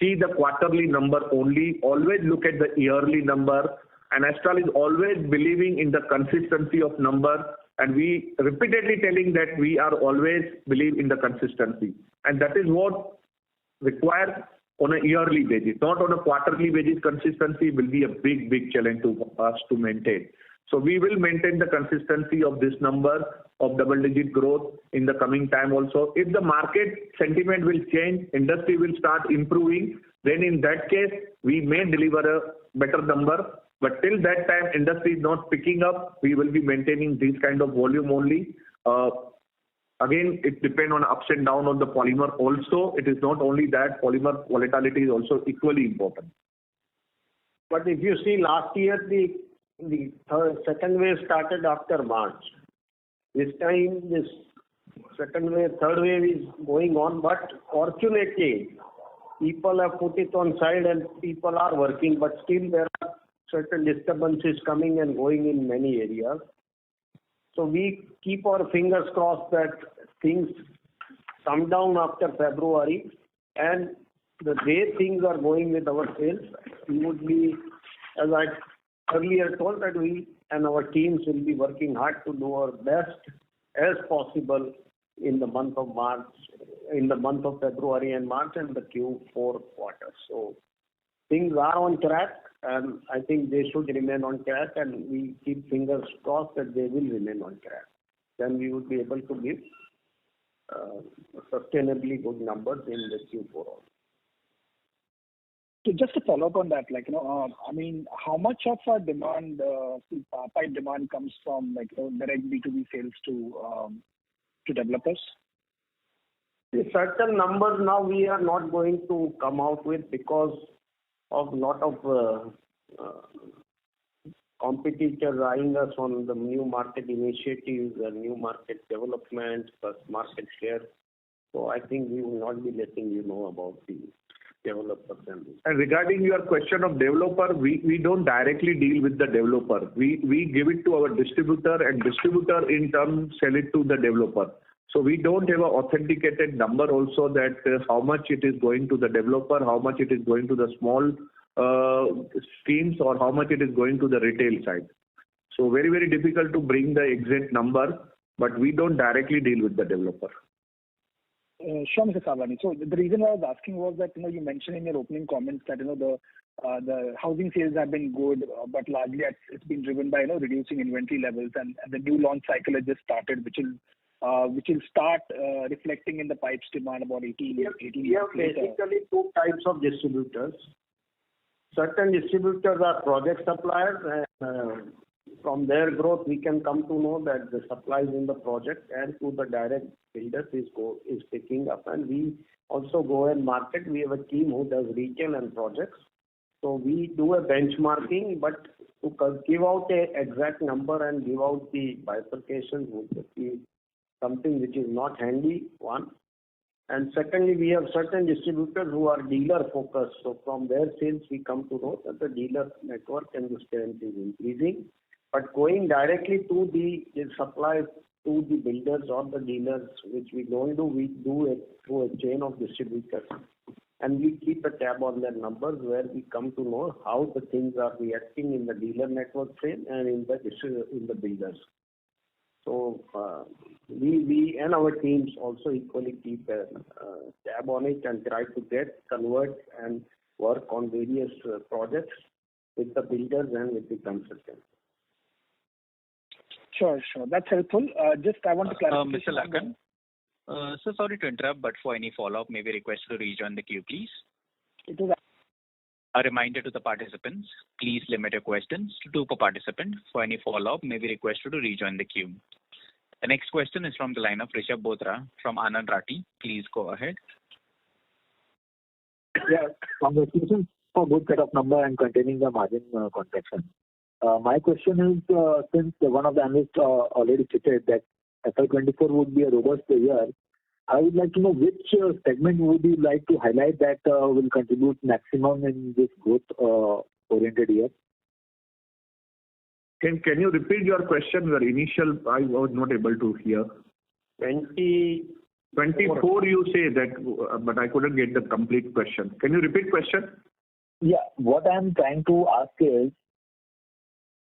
see the quarterly number only. Always look at the yearly number. And Astral is always believing in the consistency of number. And we repeatedly telling that we are always believe in the consistency. And that is what required on a yearly basis, not on a quarterly basis. Consistency will be a big challenge to us to maintain. So we will maintain the consistency of this number of double-digit growth in the coming time also. If the market sentiment will change, industry will start improving, then in that case, we may deliver a better number. But till that time, industry is not picking up, we will be maintaining this kind of volume only. Again, it depends on ups and downs on the polymer also. It is not only that, polymer volatility is also equally important. But if you see last year, the second wave started after March. This time, this second wave, third wave is going on. But fortunately, people have put it on side and people are working. But still, there are certain disturbances coming and going in many areas. So we keep our fingers crossed that things come down after February, and the way things are going with our sales, we would be, as I earlier told, that we and our teams will be working hard to do our best as possible in the month of March, in the month of February and March and the Q4 quarter. So things are on track, and I think they should remain on track, and we keep fingers crossed that they will remain on track. Then we would be able to give sustainably good numbers in the Q4 also. So just to follow up on that, how much of our demand, pipe demand comes from direct B2B sales to developers? Certain numbers now we are not going to come out with because of a lot of competitors eyeing us on the new market initiatives and new market development plus market share. So I think we will not be letting you know about the developers. And regarding your question of developer, we don't directly deal with the developer. We give it to our distributor, and distributor in turn sell it to the developer. So we don't have an authenticated number also that how much it is going to the developer, how much it is going to the small schemes, or how much it is going to the retail side. So very difficult to bring the exact number, but we don't directly deal with the developer. Sure, Mr. Savlani. So the reason I was asking was that you mentioned in your opening comments that the housing sales have been good, but largely it's been driven by reducing inventory levels, and the new launch cycle has just started, which will start reflecting in the pipes demand about 18 years later. We have basically two types of distributors. Certain distributors are project suppliers, and from their growth we can come to know that the supplies in the project and to the direct builders is picking up, and we also go and market. We have a team who does retail and projects. So we do a benchmarking, but to give out an exact number and give out the bifurcation would be something which is not handy, one. And secondly, we have certain distributors who are dealer focused. So from their sales, we come to know that the dealer network and the strength is increasing. But going directly to the supply to the builders or the dealers, which we don't do, we do it through a chain of distributors. And we keep a tab on their numbers where we come to know how the things are reacting in the dealer network frame and in the builders. So we and our teams also equally keep a tab on it and try to convert and work on various projects with the builders and with the consultants. Sure. That's helpful. Just I want to clarify. Mr. Lakan, so sorry to interrupt, but for any follow-up, may we request to rejoin the queue, please? It is A reminder to the participants, please limit your questions to 2 per participant. For any follow-up, may we request you to rejoin the queue. The next question is from the line of Rishabh Bothra from Anand Rathi. Please go ahead. Yeah, congratulations for good set of number and containing the margin contraction. My question is, since one of the analysts already stated that FY24 would be a robust year, I would like to know which segment would you like to highlight that will contribute maximum in this growth-oriented year? Can you repeat your question? Your initial, I was not able to hear. 24 you say that, but I couldn't get the complete question. Can you repeat question? Yeah, what I'm trying to ask is,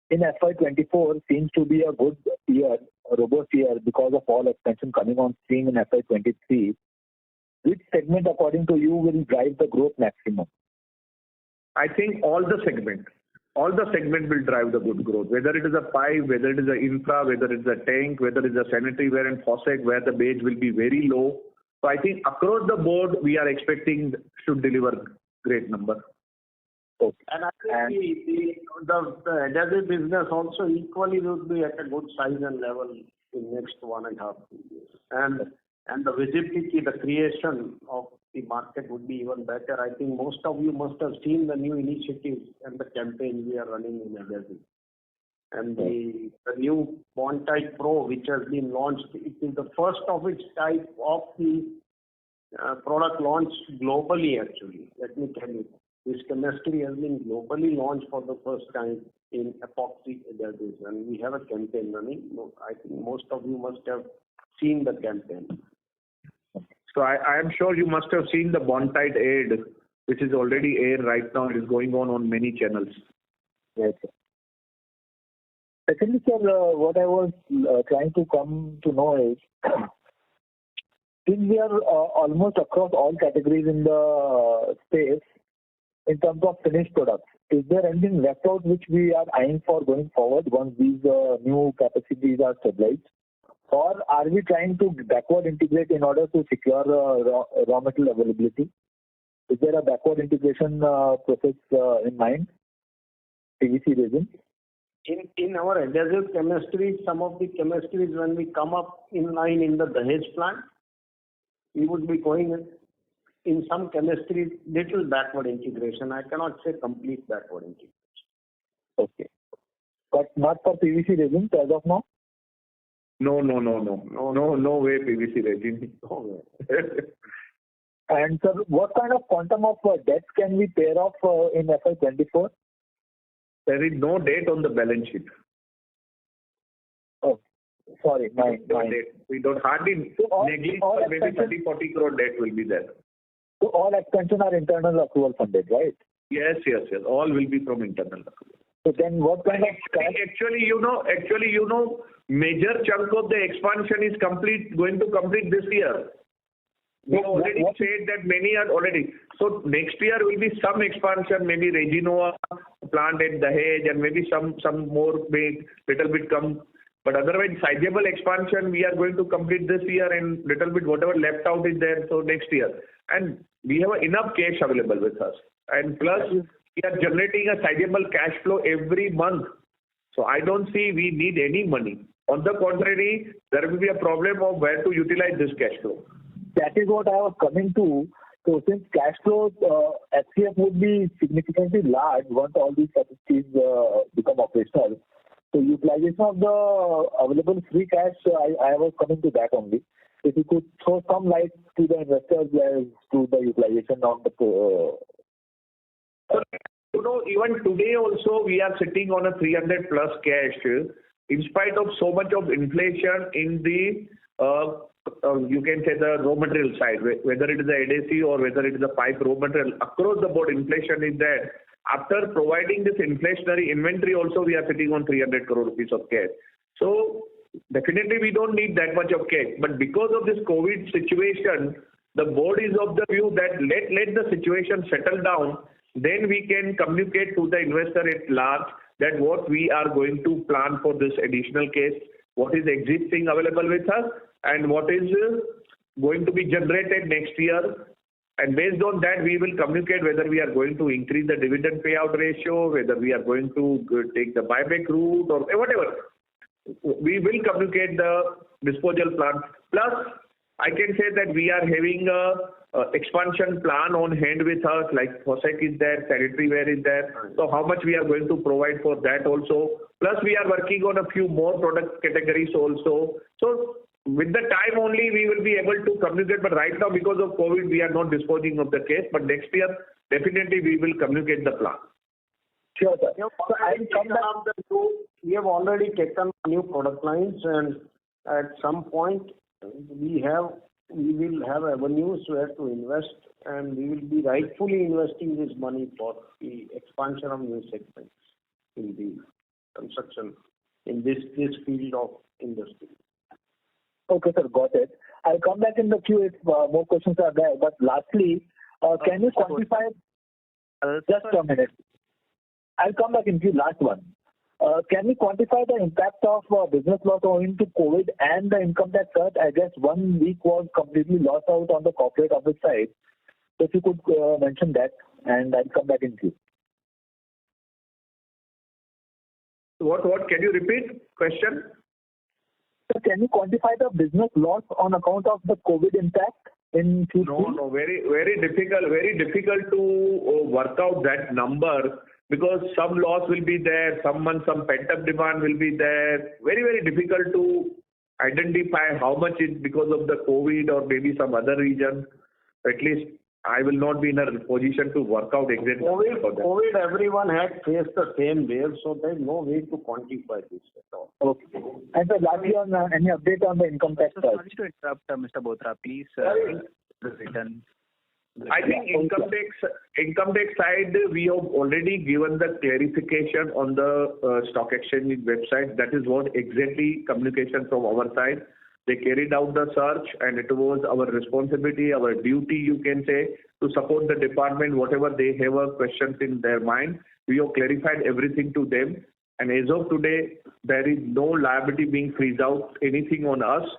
in FY24 seems to be a good year, a robust year because of all expansion coming on stream in FY23. Which segment, according to you, will drive the growth maximum? I think all the segment will drive the good growth, whether it is a pipe, whether it is a infra, whether it's a tank, whether it's a sanitary ware and faucet where the base will be very low. So I think across the board we are expecting should deliver great number. Okay. And I think the adhesive business also equally will be at a good size and level in next 1.5 years. And the visibility, the creation of the market would be even better. I think most of you must have seen the new initiatives and the campaign we are running in adhesive. And the new Bondtite Pro, which has been launched, it is the first of its type of the product launched globally actually. Let me tell you. This chemistry has been globally launched for the first time in epoxy adhesives, and we have a campaign running. I think most of you must have seen the campaign. So I am sure you must have seen the Bondtite ad, which is already aired right now. It is going on many channels. Yes, sir. Secondly, sir, what I was trying to come to know is, since we are almost across all categories in the space, in terms of finished products, is there anything left out which we are eyeing for going forward once these new capacities are stabilized? Or are we trying to backward integrate in order to secure raw material availability? Is there a backward integration process in mind? PVC resin? In our adhesive chemistry, some of the chemistries when we come up in line in the Dahej plant, we would be going in some chemistry little backward integration. I cannot say complete backward integration. Okay. But not for PVC resin as of now? No way PVC resin. No way. And sir, what kind of quantum of debt can we pay off in FY24? There is no debt on the balance sheet. Oh, sorry. We don't hardly negligible, maybe 30-40 crore debt will be there. So all expansion are internal accrual funded, right? Yes. All will be from internal accrual. So then what kind of Actually, major chunk of the expansion is going to complete this year. We already said that many are already. So next year will be some expansion, maybe Reginova plant at Dahej and maybe some more big, little bit come. But otherwise, sizable expansion we are going to complete this year and little bit whatever left out is there, so next year. And we have enough cash available with us. And plus, we are generating a sizable cash flow every month. So I don't see we need any money. On the contrary, there will be a problem of where to utilize this cash flow. That is what I was coming to. So since cash flow, FCF would be significantly large once all these capacities become operational. So utilization of the available free cash, I was coming to that only. If you could throw some light to the investors as to the utilization of the even today also we are sitting on a 300 plus cash in spite of so much of inflation in the you can say the raw material side, whether it is the ADC or whether it is the pipe raw material, across the board inflation is there. After providing this inflationary inventory also, we are sitting on 300 crore rupees of cash. So definitely we don't need that much of cash. But because of this COVID situation, the board is of the view that let the situation settle down, then we can communicate to the investor at large that what we are going to plan for this additional cash, what is existing available with us, and what is going to be generated next year. And based on that, we will communicate whether we are going to increase the dividend payout ratio, whether we are going to take the buyback route or whatever. We will communicate the disposal plan. Plus, I can say that we are having a expansion plan on hand with us, like Fosec is there, sanitary ware is there. So how much we are going to provide for that also. Plus, we are working on a few more product categories also. So with the time only we will be able to communicate, but right now because of COVID we are not disposing of the case, but next year definitely we will communicate the plan. Sure, sir. We have already taken new product lines, and at some point we will have avenues where to invest, and we will be rightfully investing this money for the expansion of new segments in the construction in this field of industry. Okay, sir, got it. I'll come back in the queue if more questions are there. But lastly, can you quantify? Just a minute. I'll come back in queue. Last one. Can you quantify the impact of business loss owing to COVID and the income tax cut? I guess 1 week was completely lost out on the corporate office side. So if you could mention that, and I'll come back in queue. What? Can you repeat question? So can you quantify the business loss on account of the COVID impact in Q3? No, very difficult to work out that number, because some loss will be there, some pent-up demand will be there. Very difficult to identify how much is because of the COVID or maybe some other reason. At least I will not be in a position to work out exactly. COVID, everyone had faced the same wave, so there is no way to quantify this at all. Okay. And lastly, on any update on the income tax cut? Sorry to interrupt, Mr. Bothra. Please return. I think income tax side, we have already given the clarification on the stock exchange website. That is what exactly communication from our side. They carried out the search, and it was our responsibility, our duty, you can say, to support the department, whatever they have questions in their mind. We have clarified everything to them. And as of today, there is no liability being freezed out, anything on us.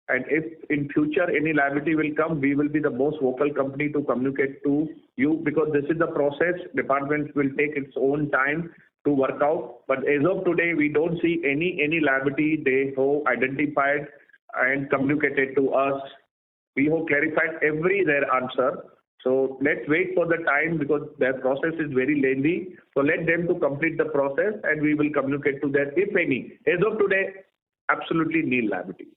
And if in future any liability will come, we will be the most vocal company to communicate to you, because this is the process. Department will take its own time to work out. But as of today, we don't see any liability they have identified and communicated to us. We have clarified their answer. So let's wait for the time, because their process is very lengthy. So let them to complete the process, and we will communicate to them if any. As of today, absolutely nil liability.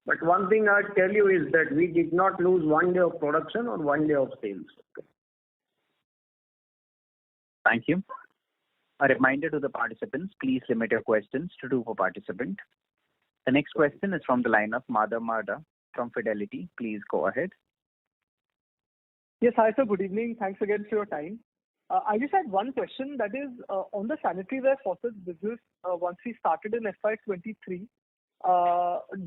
But one thing I tell you is that we did not lose 1 day of production or 1 day of sales. Thank you. A reminder to the participants, please limit your questions to 2 per participant. The next question is from the line of Madhav Marda from Fidelity. Please go ahead. Yes, hi sir, good evening. Thanks again for your time. I just had one question, that is on the sanitary ware faucets business, once we started in FY23,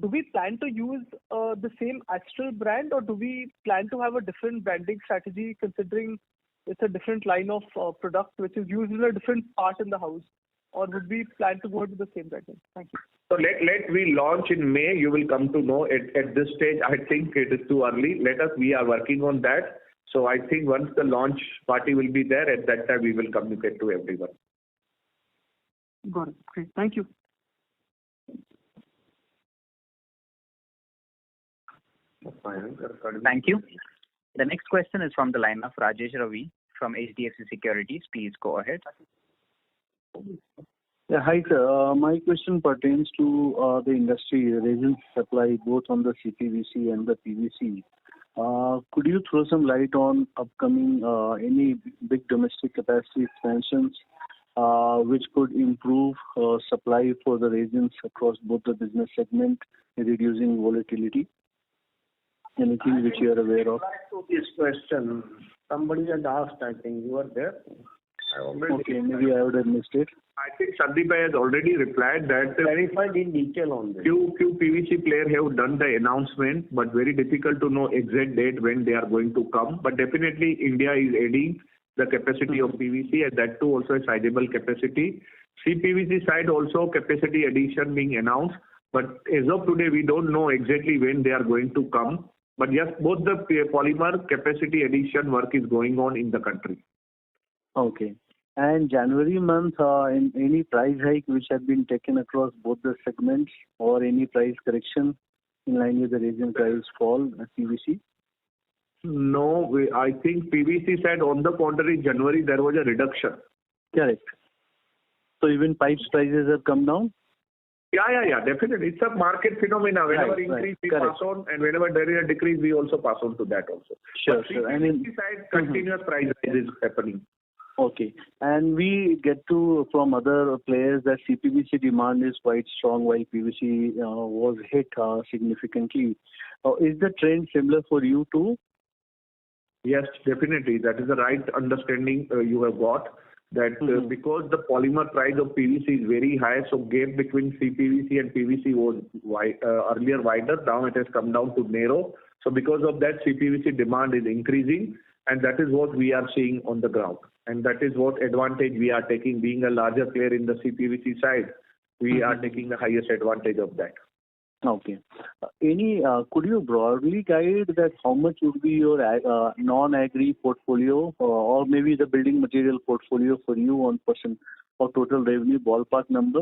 do we plan to use the same Astral brand, or do we plan to have a different branding strategy, considering it's a different line of product which is used in a different part in the house, or would we plan to go into the same branding? Thank you. So let we launch in May. You will come to know. At this stage, I think it is too early. We are working on that. So I think once the launch party will be there, at that time we will communicate to everyone. Got it. Great. Thank you. Thank you. The next question is from the line of Rajesh Ravi from HDFC Securities. Please go ahead. Yeah, hi, sir. My question pertains to the industry resin supply, both on the CPVC and the PVC. Could you throw some light on upcoming any big domestic capacity expansions which could improve supply for the resins across both the business segment, reducing volatility? Anything which you are aware of? Back to this question, somebody had asked, I think you were there. Okay, maybe I would have missed it. I think Sandeep has already replied that clarified in detail on this. few PVC players have done the announcement, but very difficult to know exact date when they are going to come. But definitely India is adding the capacity of PVC, and that too also a sizable capacity. CPVC side also capacity addition being announced, but as of today we don't know exactly when they are going to come. But yes, both the polymer capacity addition work is going on in the country. Okay. And January month, in any price hike which have been taken across both the segments, or any price correction in line with the resin price fall at PVC? No, I think PVC side, on the contrary, January there was a reduction. Correct. So even pipes prices have come down? Yeah, definitely. It's a market phenomena. Whenever Right, increase, we correct. pass on, and whenever there is a decrease, we also pass on to that also. Sure, but sure. I PVC mean, side, continuous price rise is happening. okay. And we get to from other players that CPVC demand is quite strong while PVC was hit significantly. Is the trend similar for you too? Yes, definitely. That is the right understanding you have got. That because the polymer price of PVC is very high, so gap between CPVC and PVC was earlier wider. Now it has come down to narrow. So because of that, CPVC demand is increasing, and that is what we are seeing on the ground. And that is what advantage we are taking. Being a larger player in the CPVC side, we are taking the highest advantage of that. Okay. Could you broadly guide that how much would be your non-agri portfolio or maybe the building material portfolio for you on percent of total revenue, ballpark number?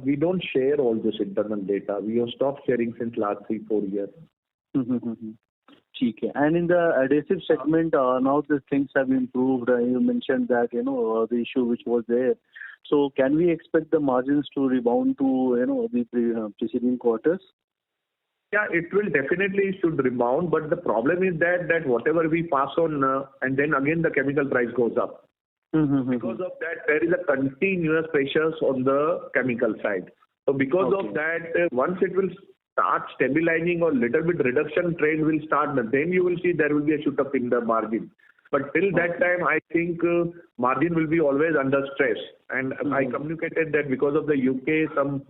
We don't share all this internal data. We have stopped sharing since last 3-4 years. Okay. And in the adhesive segment, now the things have improved. You mentioned that, the issue which was there. So can we expect the margins to rebound to, the preceding quarters? Yeah, it will definitely should rebound, but the problem is that whatever we pass on, and then again the chemical price goes up. Because of that, there is a continuous pressures on the chemical side. So because of that, once it will start stabilizing or little bit reduction trend will start, then you will see there will be a shoot up in the margin. But till that time, I think margin will be always under stress. And I communicated that because of the UK, some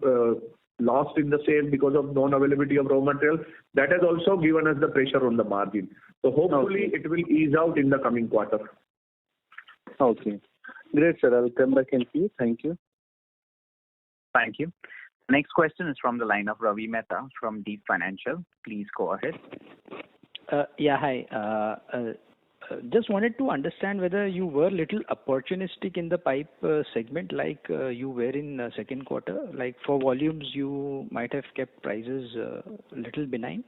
lost in the sale because of non-availability of raw material, that has also given us the pressure on the margin. So hopefully it will ease out in the coming quarter. Okay. Great, sir. I will come back and see you. Thank you. Thank you. Next question is from the line of Ravi Mehta from Deep Financial. Please go ahead. Yeah, hi. Just wanted to understand whether you were little opportunistic in the pipe segment like you were in second quarter. Like for volumes, you might have kept prices little benign.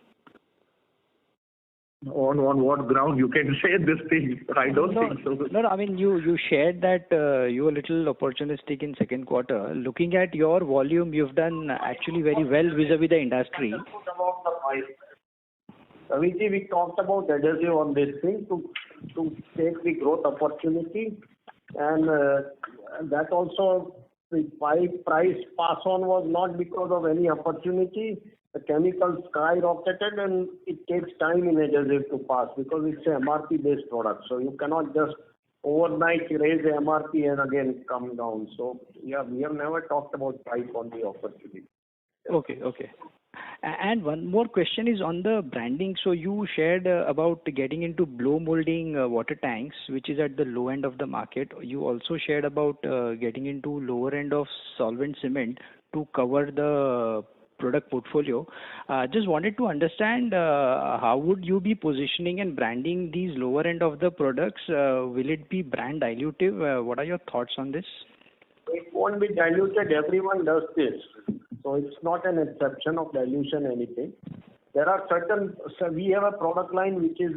On what ground you can say this thing? I don't think so. No, I mean, you shared that you were little opportunistic in second quarter. Looking at your volume, you've done actually very well vis-a-vis the industry. Raviji, we talked about adhesive on this thing to take the growth opportunity, and that also the pipe price pass on was not because of any opportunity. The chemicals skyrocketed, and it takes time in adhesive to pass because it's a MRP based product. So you cannot just overnight raise the MRP and again come down. So yeah, we have never talked about pipe on the opportunity. Okay. And one more question is on the branding. So you shared about getting into blow molding water tanks, which is at the low end of the market. You also shared about getting into lower end of solvent cement to cover the product portfolio. Just wanted to understand how would you be positioning and branding these lower end of the products? Will it be brand dilutive? What are your thoughts on this? It won't be diluted. Everyone does this. So it's not an exception of dilution anything. There are certain, so we have a product line which is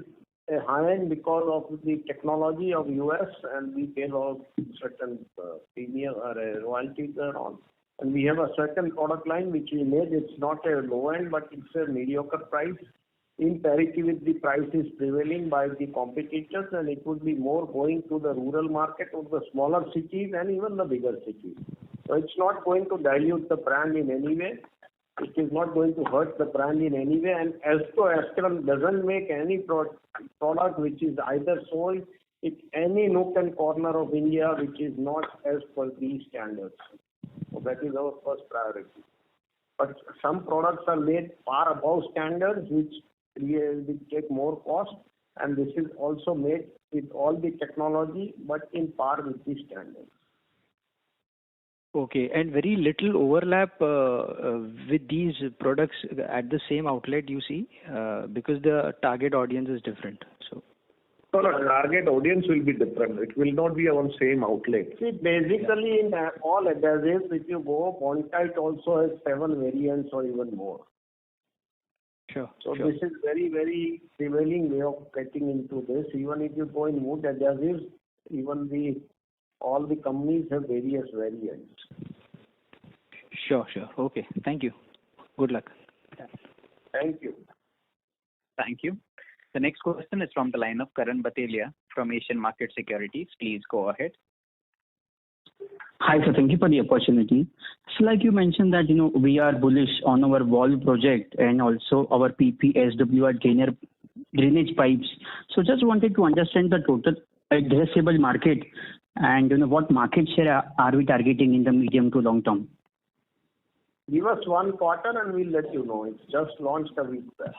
a high end because of the technology of US, and we pay a certain premium or a royalty thereon. And we have a certain product line which we made. It's not a low end, but it's a mediocre price in parity with the prices prevailing by the competitors, and it would be more going to the rural market or the smaller cities and even the bigger cities. So it's not going to dilute the brand in any way. It is not going to hurt the brand in any way. And Astral doesn't make any product which is either sold in any nook and corner of India which is not as per these standards. So that is our first priority. But some products are made far above standards which take more cost, and this is also made with all the technology but in par with the standards. Okay, and very little overlap with these products at the same outlet you see, because the target audience is different. So the target audience will be different. It will not be on same outlet. See, basically in all adhesives, if you go, Bondtite also has 7 variants or even more. Sure. So this is very, very prevailing way of getting into this. Even if you go in wood adhesives, even all the companies have various variants. Sure. Okay. Thank you. Good luck. Thank you. Thank you. The next question is from the line of Karan Batelia from Asian Market Securities. Please go ahead. Hi, sir. Thank you for the opportunity. So like you mentioned that, we are bullish on our wall project and also our PP, SWR drainage pipes. So just wanted to understand the total addressable market and, what market share are we targeting in the medium to long term? Give us 1 quarter and we'll let you know. It's just launched a week back.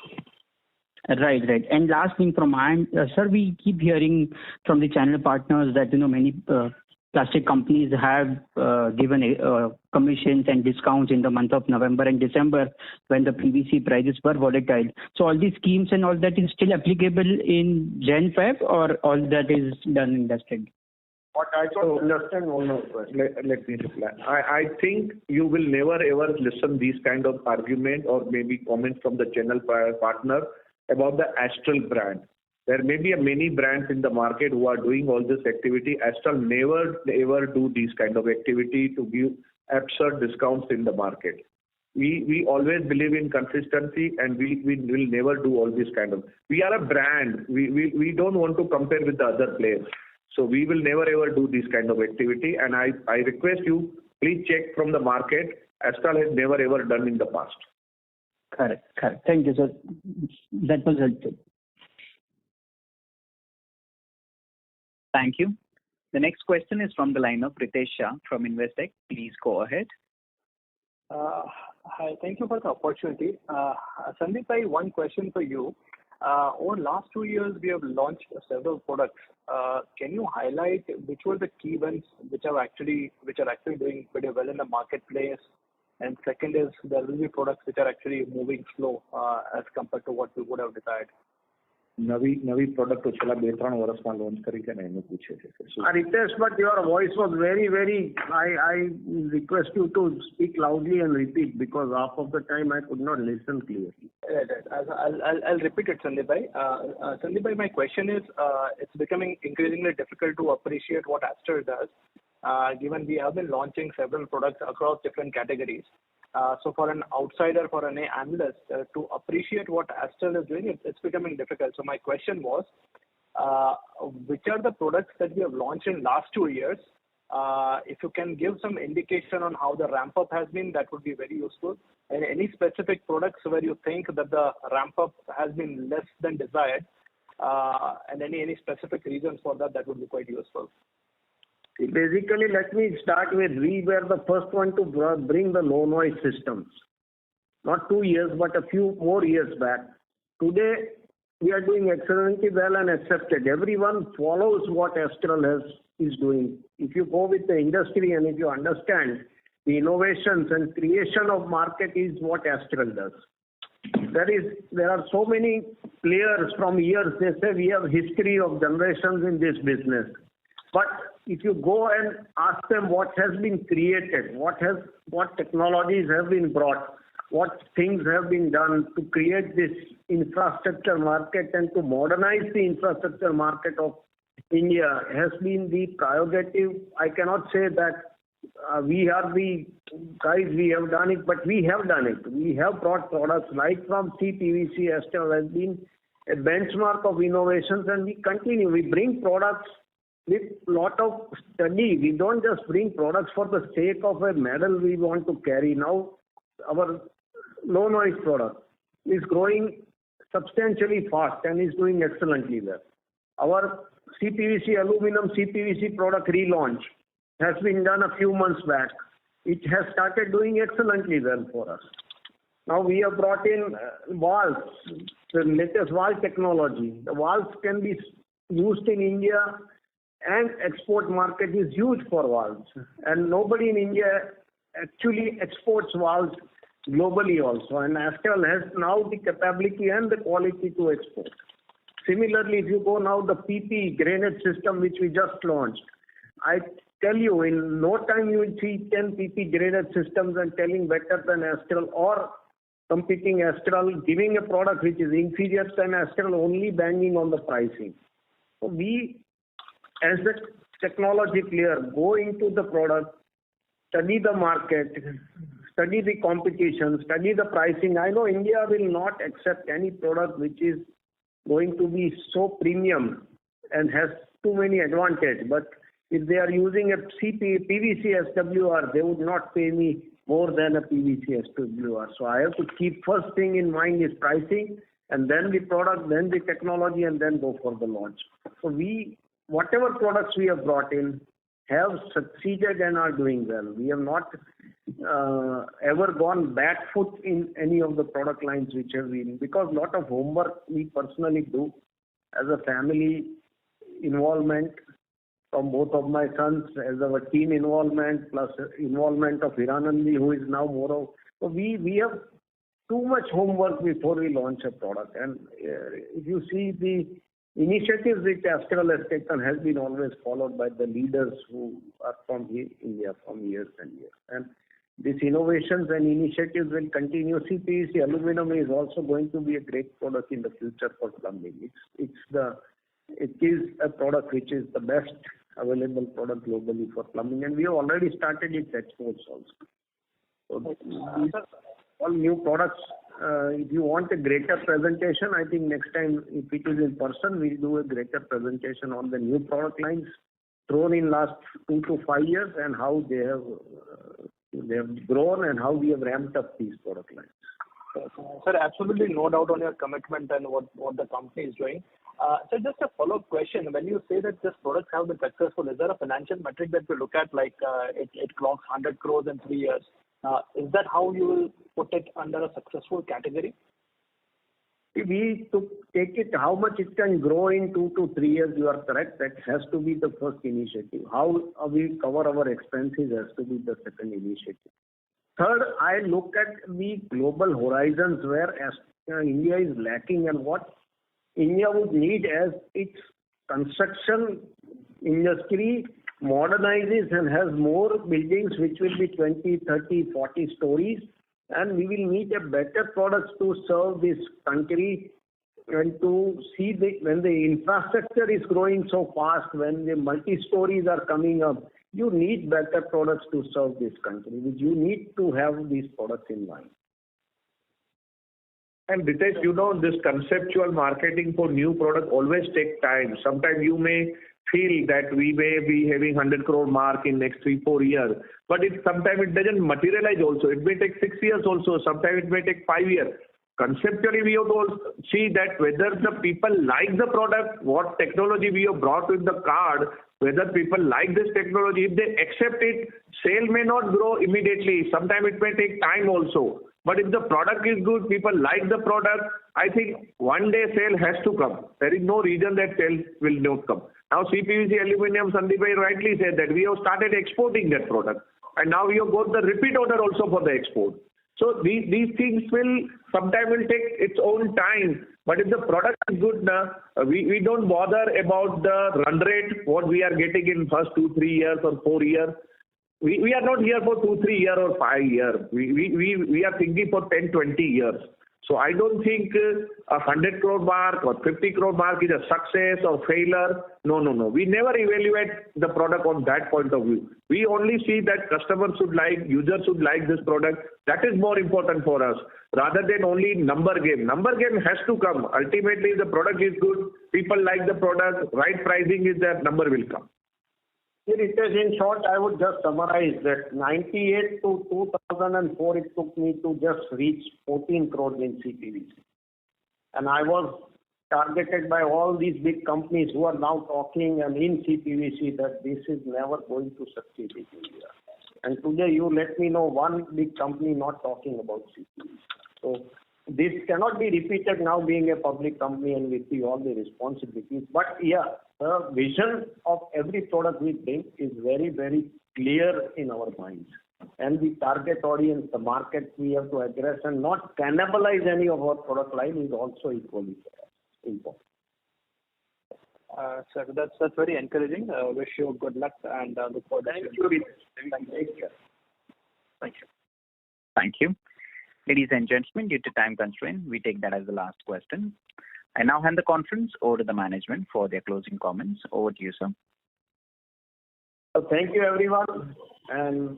Right. And last thing from my end, sir, we keep hearing from the channel partners that, many plastic companies have given commissions and discounts in the month of November and December when the PVC prices were volatile. So all these schemes and all that is still applicable in Jan Feb, or all that is done and dusted? What I don't understand one more question. Let me reply. I think you will never ever listen these kind of argument or maybe comments from the channel partner about the Astral brand. There may be many brands in the market who are doing all this activity. Astral never ever do these kind of activity to give absurd discounts in the market. We always believe in consistency, and we will never do all this kind of. We are a brand. We don't want to compare with the other players. So we will never ever do this kind of activity. And I request you, please check from the market. Astral has never ever done in the past. Correct. Thank you, sir. That was helpful. Thank you. The next question is from the line of Ritesh Shah from Investec. Please go ahead. Hi, thank you for the opportunity. Sandeep, I have one question for you. Over last 2 years, we have launched several products. Can you highlight which were the key ones which are actually doing pretty well in the marketplace? And second is, there will be products which are actually moving slow as compared to what we would have desired. નવી પ્રોડક્ટો છેલ્લા 2-3 વર્ષમાં launch કરી છે ને એનું પૂછે છે. Ritesh, but your voice was very, very. I request you to speak loudly and repeat, because half of the time I could not listen clearly. I'll repeat it, Sandeep bhai. Sandeep bhai, my question is, it's becoming increasingly difficult to appreciate what Astral does, given we have been launching several products across different categories. So for an outsider, for an analyst, to appreciate what Astral is doing, it's becoming difficult. So my question was, which are the products that we have launched in last 2 years? If you can give some indication on how the ramp up has been, that would be very useful. And any specific products where you think that the ramp up has been less than desired, and any specific reasons for that would be quite useful. Basically, let me start with, we were the first one to bring the low noise systems. Not 2 years, but a few more years back. Today, we are doing excellently well and accepted. Everyone follows what Astral is doing. If you go with the industry and if you understand the innovations and creation of market is what Astral does. There are so many players from years, they say we have history of generations in this business. But if you go and ask them what has been created, what technologies have been brought, what things have been done to create this infrastructure market and to modernize the infrastructure market of India has been the prerogative. I cannot say that we are the guys, we have done it, but we have done it. We have brought products like from CPVC. Astral has been a benchmark of innovations, and we continue. We bring products with lot of study. We don't just bring products for the sake of a medal we want to carry. Now our low noise product is growing substantially fast and is doing excellently well. Our CPVC, aluminum CPVC product relaunch has been done a few months back. It has started doing excellently well for us. Now we have brought in valves, the latest valve technology. The valves can be used in India, and export market is huge for valves. And nobody in India actually exports valves globally also. And Astral has now the capability and the quality to export. Similarly, if you go now the PP grenade system which we just launched, I tell you in no time you will see 10 PP grenade systems and telling better than Astral or competing Astral, giving a product which is inferior than Astral, only banging on the pricing. So we, as a technology player, go into the product, study the market, study the competition, study the pricing. I know India will not accept any product which is going to be so premium and has too many advantages. But if they are using a PVC SWR, they would not pay me more than a PVC SWR. So I have to keep first thing in mind is pricing, and then the product, then the technology, and then go for the launch. So we, whatever products we have brought in, have succeeded and are doing well. We have not ever gone back foot in any of the product lines which have been, because a lot of homework we personally do as a family involvement from both of my sons, as our team involvement, plus involvement of Hiranandi, who is now more of. So we have too much homework before we launch a product. And if you see the initiatives which Astral has taken has been always followed by the leaders who are from India from years and years. And these innovations and initiatives will continue. CPVC aluminum is also going to be a great product in the future for plumbing. It is a product which is the best available product globally for plumbing, and we have already started its exports also. So all new products. If you want a greater presentation, I think next time if it is in person, we'll do a greater presentation on the new product lines thrown in last 2 to 5 years and how they have grown and how we have ramped up these product lines. Sir, absolutely no doubt on your commitment and what the company is doing. So just a follow-up question. When you say that this products have been successful, is there a financial metric that we look at, like it clocks 100 crores in 3 years? Is that how you will put it under a successful category? We take it how much it can grow in 2 to 3 years. You are correct. That has to be the first initiative. How we cover our expenses has to be the second initiative. Third, I look at the global horizons where India is lacking and what India would need as its construction industry modernizes and has more buildings which will be 20, 30, 40 stories, and we will need a better products to serve this country and to see when the infrastructure is growing so fast, when the multi-stories are coming up, you need better products to serve this country, which you need to have these products in mind. And Ritesh, this conceptual marketing for new product always take time. Sometimes you may feel that we may be having 100 crore mark in next 3-4 years, but sometimes it doesn't materialize also. It may take 6 years also. Sometimes it may take 5 years. Conceptually, we have to see that whether the people like the product, what technology we have brought with the card, whether people like this technology. If they accept it, sale may not grow immediately. Sometimes it may take time also. But if the product is good, people like the product, I think one day sale has to come. There is no reason that sale will not come. Now CPVC aluminum, Sandeep bhai rightly said that we have started exporting that product. And now we have got the repeat order also for the export. So these things will take its own time. But if the product is good, we don't bother about the run rate, what we are getting in first 2-3 years or 4 years. we are not here for 2-3 years or 5 years. We are thinking for 10-20 years. So I don't think a 100 crore mark or 50 crore mark is a success or failure. No. We never evaluate the product on that point of view. We only see that customers should like, users should like this product. That is more important for us rather than only number game. Number game has to come. Ultimately, if the product is good, people like the product, right pricing is there, number will come. In short, I would just summarize that 98 to 2004, it took me to just reach 14 crores in CPVC. And I was targeted by all these big companies who are now talking and in CPVC that this is never going to succeed in India. And today you let me know one big company not talking about CPVC. So this cannot be repeated now being a public company and with all the responsibilities. But yeah, the vision of every product we bring is very, very clear in our minds. And the target audience, the market we have to address and not cannibalize any of our product line is also equally important. Sir, that's very encouraging. Wish you good luck and look forward to Thank you. Thank you. Thank you. Ladies and gentlemen, due to time constraint, we take that as the last question. I now hand the conference over to the management for their closing comments. Over to you, sir. Thank you, everyone. And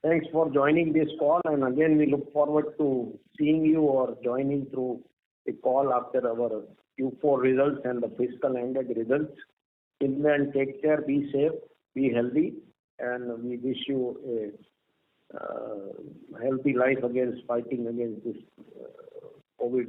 thanks for joining this call. And again, we look forward to seeing you or joining through a call after our Q4 results and the fiscal ended results. Till then, take care, be safe, be healthy, and we wish you a healthy life fighting against this COVID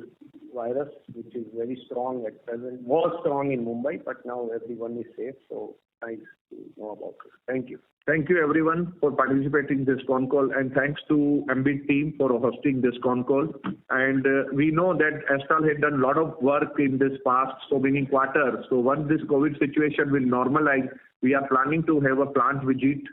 virus, which is very strong at present, more strong in Mumbai, but now everyone is safe. So nice to know about it. Thank you. Thank you everyone for participating in this con call, and thanks to Ambit team for hosting this con call. And we know that Astral had done a lot of work in this past so many quarters. So once this COVID situation will normalize, we are planning to have a plant visit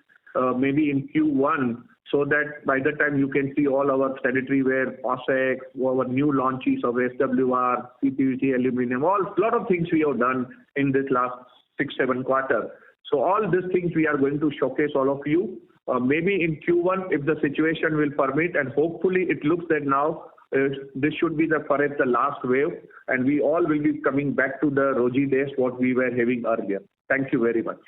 maybe in Q1, so that by the time you can see all our sanitary ware, OSEC, our new launches of SWR, CPVC, aluminum, a lot of things we have done in this last 6-7 quarters. So all these things we are going to showcase all of you. Maybe in Q1 if the situation will permit, and hopefully it looks that now this should be perhaps the last wave, and we all will be coming back to the rosy days what we were having earlier. Thank you very much.